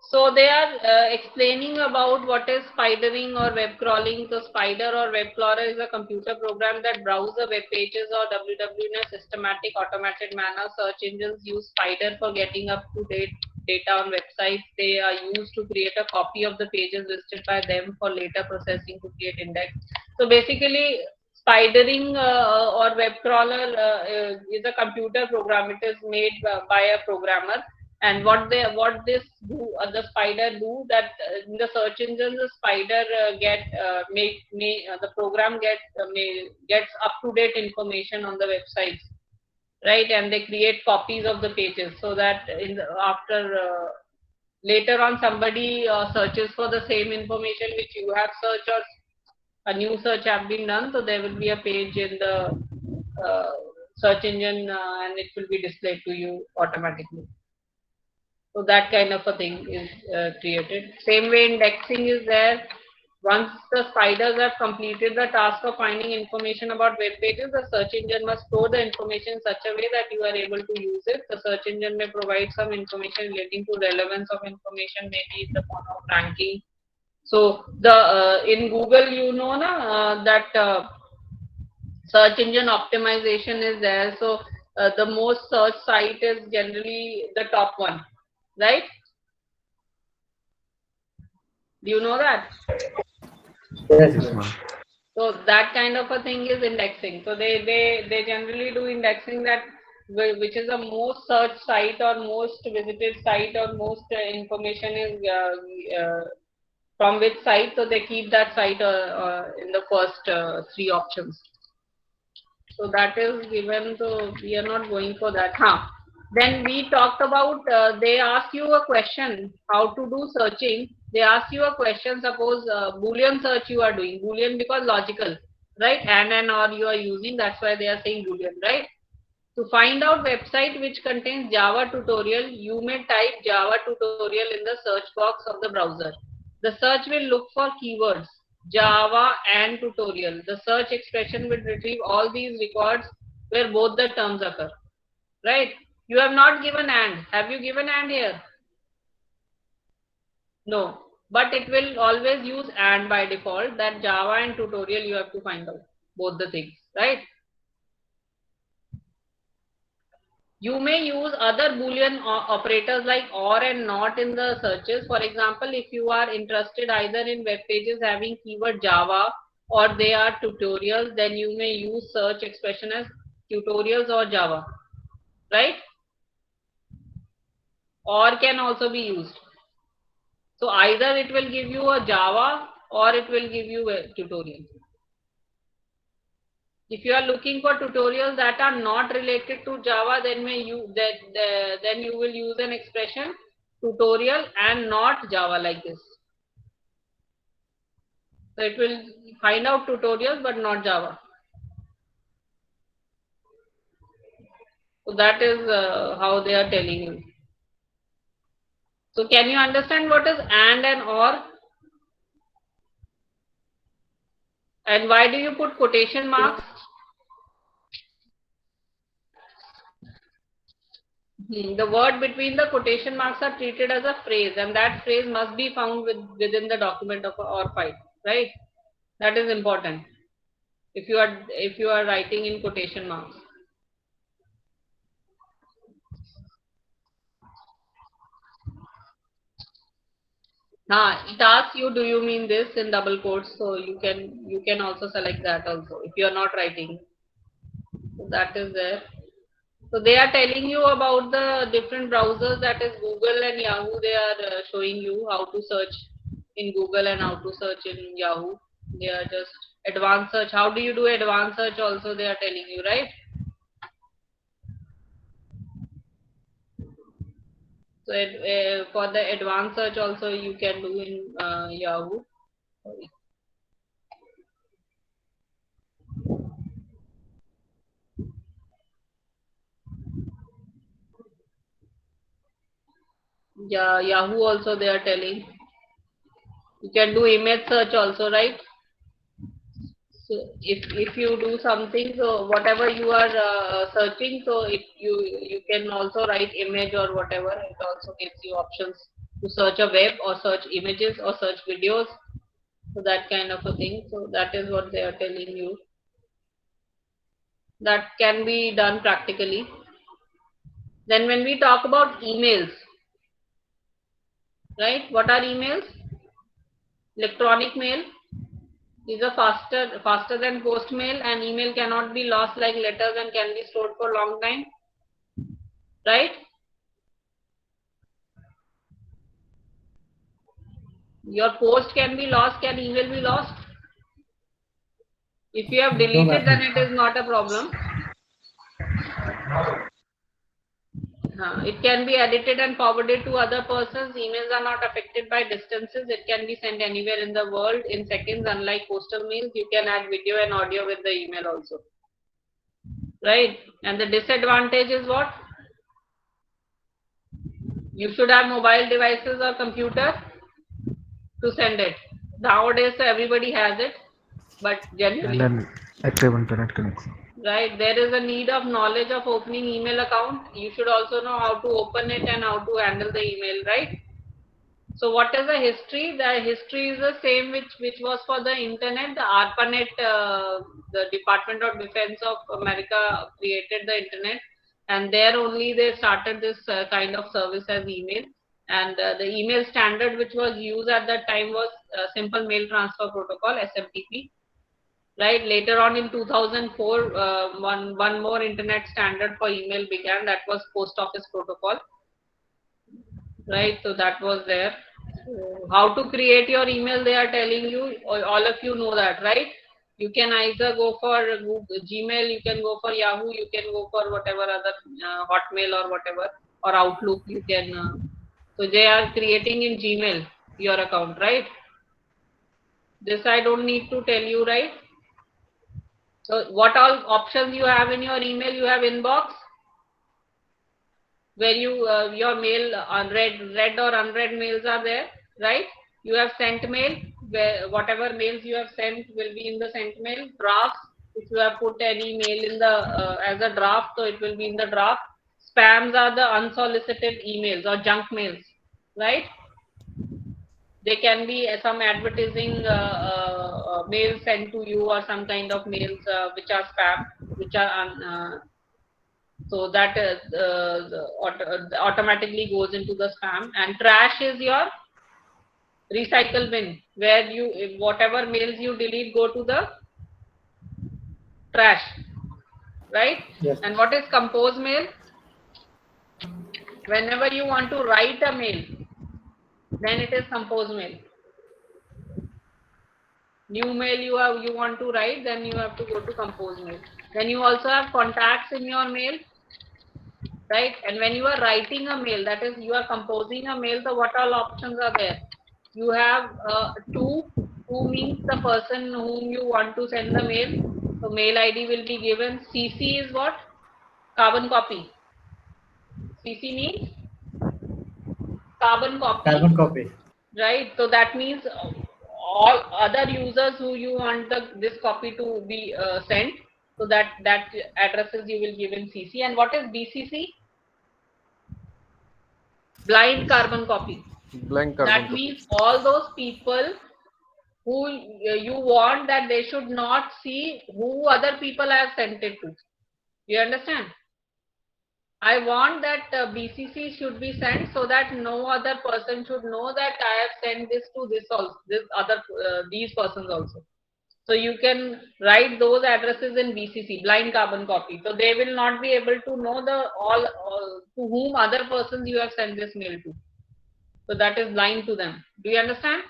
So they are explaining about what is spidering or web crawling. So spider or web crawler is a computer program that browses web pages or www in a systematic automated manner. Search engines use spider for getting up-to-date data on websites. They are used to create a copy of the pages listed by them for later processing to create index. So basically, spidering or web crawler is a computer program. It is made by a programmer. And what this do, the spider do that in the search engine, the spider the program gets up to date information on the websites, right? And they create copies of the pages so that later on somebody searches for the same information which you have searched or a new search have been done. So there will be a page in the search engine and it will be displayed to you automatically. So that kind of a thing is created. Same way indexing is there. Once the spiders have completed the task of finding information about web pages, the search engine must store the information in such a way that you are able to use it. The search engine may provide some information relating to relevance of information, maybe in the form of ranking. So the in Google, you know that search engine optimization is there. So the most searched site is generally the top one. Right? Do you know that? Yes, Yes, ma'am. ma'am. So that kind of a thing is indexing. So they generally do indexing that which is the most searched site or most visited site or most information is from which site. So they keep that site in the first three options. So that is given. So we are not going for that. Then we talked about, they ask you a question, how to do searching. They ask you a question, suppose Boolean search you are doing, Boolean because logical, right? And or you are using, that's why they are saying Boolean, right? To find out website which contains Java tutorial, you may type Java tutorial in the search box of the browser. The search will look for keywords, Java and tutorial. The search expression will retrieve all these records where both the terms occur, right? You have not given and. Have you given and here? No. But it will always use and by default, that Java and tutorial you have to find out. Both the things, right? You may use other Boolean operators like or and not in the searches. For example, if you are interested either in web pages having keyword Java or they are tutorials, then you may use search expression as tutorials or Java, right? Or can also be used. So either it will give you a Java or it will give you a tutorial. If you are looking for tutorials that are not related to Java, then you will use an expression tutorial and not Java like this. So it will find out tutorials but not Java. So that is how they are telling you. So can you understand what is and or? And why do you put quotation marks? The word between the quotation marks are treated as a phrase, and that phrase must be found within the document of or file, right? That is important. If you are writing in quotation marks. It asks you, do you mean this in double quotes? So you can also select that also if you are not writing. So that is there. So they are telling you about the different browsers, that is Google and Yahoo. They are showing you how to search in Google and how to search in Yahoo. They are just advanced search. How do you do advanced search also they are telling you, right? So for the advanced search also you can do in Yahoo. Yeah, Yahoo also they are telling. You can do image search also, right? So if you do something, so whatever you are searching, so if you can also write image or whatever. It also gives you options to search a web or search images or search videos. So that kind of a thing. So that is what they are telling you. That can be done practically. Then when we talk about emails, right? What are emails? Electronic mail is a faster than post mail, and email cannot be lost like letters and can be stored for long time, right? Your post can be lost. Can email be lost? If you have deleted, then it is not a problem. It can be edited and forwarded to other persons. Emails are not affected by distances. It can be sent anywhere in the world in seconds. Unlike postal mails, you can add video and audio with the email also, right? And the disadvantage is what? You should have mobile devices or computer to send it. Nowadays, everybody has it, but generally, And an active internet connection. right, there is a need of knowledge of opening email account. You should also know how to open it and how to handle the email, right? So what is the history? The history is the same which was for the internet. The ARPANET, the Department of Defense of America created the internet, and there only they started this kind of service as email. And the email standard which was used at that time was Simple Mail Transfer Protocol, SMTP. Right, later on in 2004, one more internet standard for email began, that was Post Office Protocol. Right, so that was there. So how to create your email they are telling you. All of you know that, right? You can either go for Google, Gmail, you can go for Yahoo, you can go for whatever other Hotmail or whatever, or Outlook. You can so they are creating in Gmail your account, right? This I don't need to tell you, right? So what all options you have in your email? You have inbox, where you your mail read or unread mails are there, right? You have sent mail, where whatever mails you have sent will be in the sent mail. Drafts, if you have put any mail in the as a draft, so it will be in the draft. Spams are the unsolicited emails or junk mails, right? They can be some advertising mails sent to you, or some kind of mails which are spam, which are so that automatically goes into the spam. And trash is your recycle bin, where you whatever mails you delete go to the trash, right? Yes. And what is compose mail? Whenever you want to write a mail, then it is compose mail. New mail you want to write, then you have to go to compose mail. Then you also have contacts in your mail. right? And when you are writing a mail, that is, you are composing a mail, so what all options are there? You have two means the person whom you want to send the mail. So mail ID will be given. CC is what? Carbon copy. CC means carbon copy. Carbon copy. Right. So that means all other users who you want this copy to be sent. So that addresses you will give in CC. And what is BCC? Blind carbon copy. Blank carbon That copy. means all those people who you want that they should not see who other people have sent it to. You understand? I want that BCC should be sent so that no other person should know that I have sent this to these persons also. So you can write those addresses in BCC, blind carbon copy. So they will not be able to know all to whom other persons you have sent this mail to. So that is blind to them. Do you understand?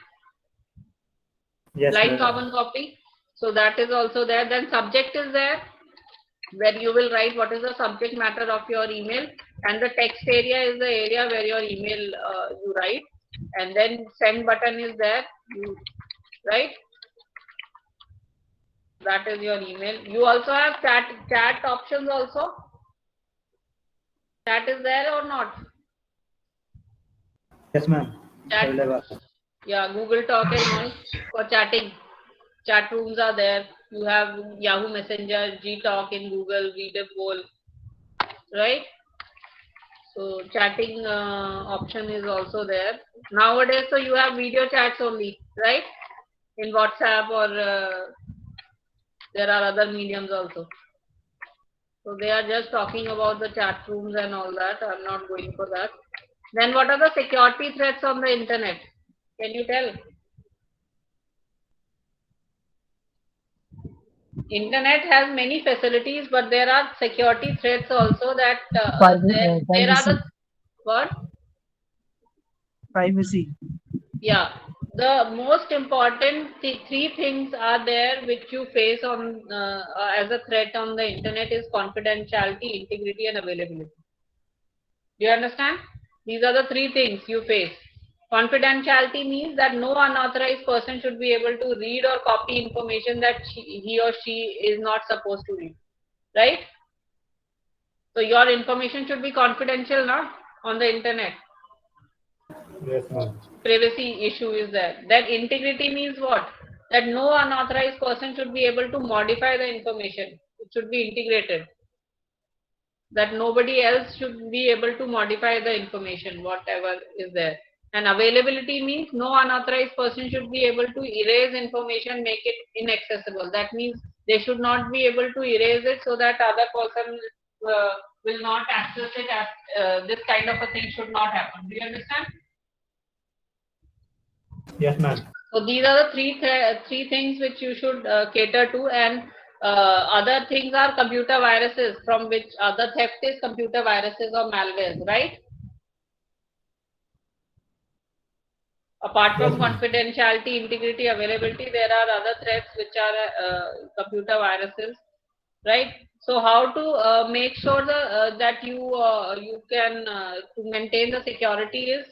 Yes, Blind ma'am. carbon copy. So that is also there. Then subject is there, where you will write what is the subject matter of your email, and the text area is the area where your email you write, and then send button is there, right? That is your email. You also have chat options also. Chat is there or not? Yes, ma'am. Chat. Available. Yeah, Google Talk and all for chatting. Chat rooms are there. You have Yahoo Messenger, G-Talk in Google, Readable, right? So chatting option is also there. Nowadays, so you have video chats only, right? In WhatsApp or there are other mediums also. So they are just talking about the chat rooms and all that. I'm not going for that. Then what are the security threats on the internet? Can you tell? Internet has many facilities, but there are security threats also that there are the what? Privacy. Yeah, the most important three things are there which you face on as a threat on the internet is confidentiality, integrity, and availability. Do you understand? These are the three things you face. Confidentiality means that no unauthorized person should be able to read or copy information that he or she is not supposed to read, right? So your information should be confidential, not on the internet. Yes, ma'am. Privacy issue is there. Then integrity means what? That no unauthorized person should be able to modify the information. It should be integrated. That nobody else should be able to modify the information, whatever is there. And availability means no unauthorized person should be able to erase information, make it inaccessible. That means they should not be able to erase it so that other person will not access it. As this kind of a thing should not happen. Do you understand? Yes, ma'am. So these are the three things which you should cater to, and other things are computer viruses, from which other theft is computer viruses or malwares, right? Apart from confidentiality, integrity, availability, there are other threats which are computer viruses, right? So how to make sure that you can to maintain the security is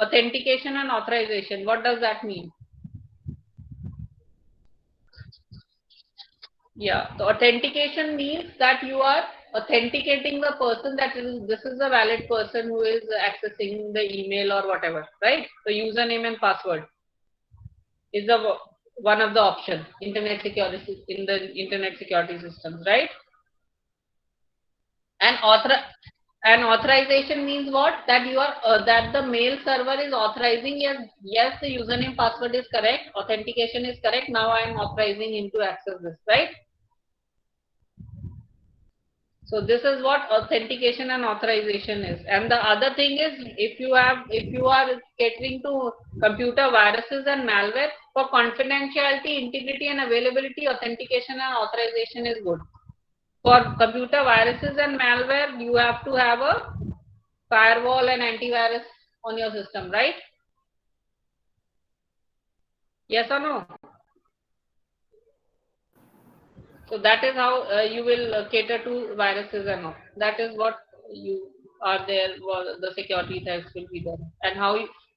authentication and authorization. What does that mean? Yeah, so authentication means that you are authenticating the person that this is a valid person who is accessing the email or whatever, right? So username and password is one of the options internet security in the internet security systems, right? And authorization means what? That you are that the mail server is authorizing, yes, the username password is correct, authentication is correct. Now I am authorizing him to access this, right? So this is what authentication and authorization is. And the other thing is, if you are catering to computer viruses and malware, for confidentiality, integrity, and availability, authentication and authorization is good. For computer viruses and malware, you have to have a firewall and antivirus on your system, right? Yes or no? So that is how you will cater to viruses and all. That is what you are there, the security threats will be there. And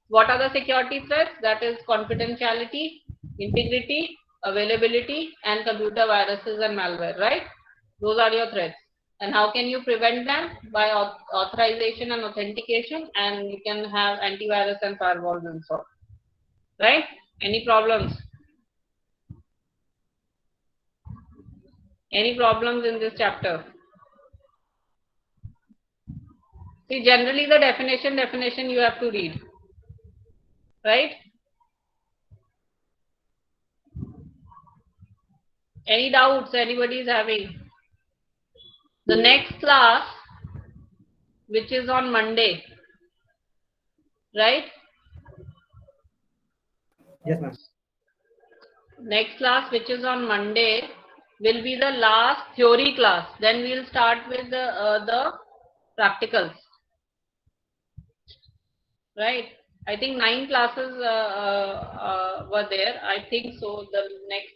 what are the security threats? That is confidentiality, integrity, availability, and computer viruses and malware, right? Those are your threats. And how can you prevent them? By authorization and authentication, and you can have antivirus and firewalls installed, right? Any problems? Any problems in this chapter? See, generally the definition you have to read, right? Any doubts anybody is having? The next class, which is on Monday, right? Yes, ma'am. Next class, which is on Monday, will be the last theory class. Then we'll start with the practicals, right? I think 9 classes were there. I think so. The next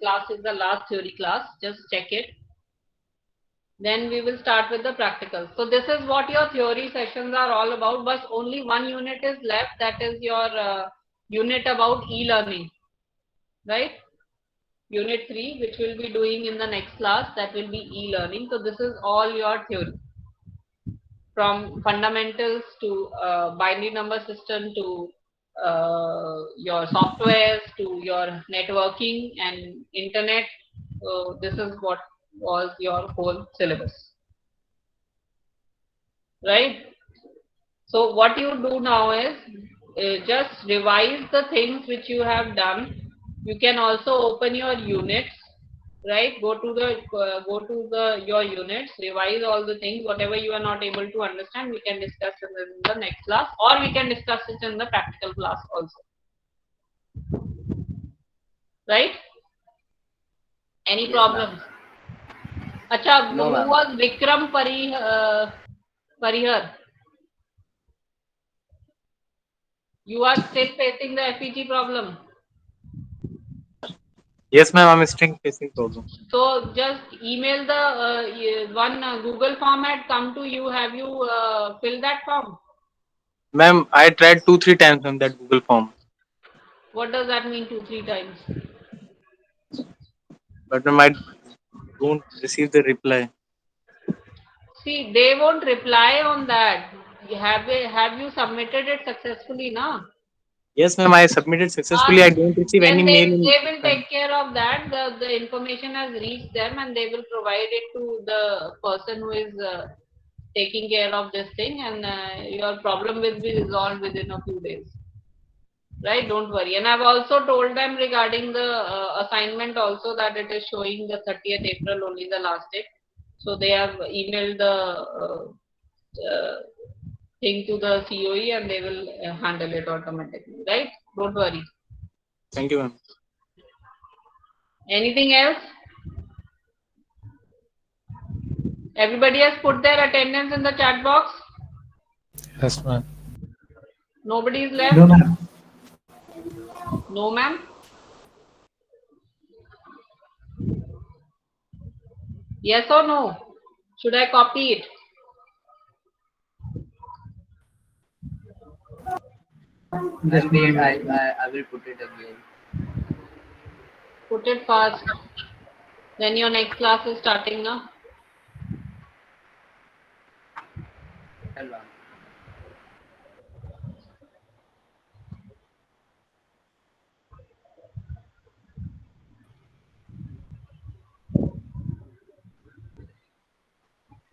class is the last theory class. Just check it. Then we will start with the practicals. So this is what your theory sessions are all about. But only one unit is left. That is your unit about e-learning, right? Unit 3, which we'll be doing in the next class, that will be e-learning. So this is all your theory, from fundamentals to binary number system to your softwares to your networking and internet. So this is what was your whole syllabus, right? So what you do now is just revise the things which you have done. You can also open your units, right? Go to your units, revise all the things. Whatever you are not able to understand, we can discuss in the next class, or we can discuss it in the practical class also, right? Any problems? Acha, No, who ma'am. was Vikram Parihar? You are still facing the FEG problem. Yes, ma'am. I'm still facing problem. So just email the one Google form had come to you. Have you filled that form? Ma'am, I tried 2-3 times on that Google form, What does that mean, 2-3 times? but ma'am, I don't receive the reply. See, they won't reply on that. Have you submitted it successfully now? Yes, ma'am. I submitted successfully. I don't receive any Then mail. they will take care of that. The information has reached them, and they will provide it to the person who is taking care of this thing, and your problem will be resolved within a few days. Right, don't worry. And I've also told them regarding the assignment also that it is showing the 30th April only the last date. So they have emailed the thing to the COE and they will handle it automatically. Right, don't worry. Thank you, ma'am. Anything else? Everybody has put their attendance in the chat box. Yes, ma'am. Nobody is left. No, ma'am. No, ma'am. Yes or no? Should I copy it? Just Wait, no, I will put it again. Put it fast. Then your next class is starting now. Hold on.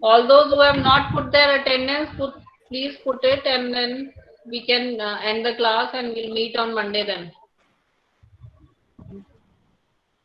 All those who have not put their attendance, please put it, and then we can end the class and we'll meet on Monday then.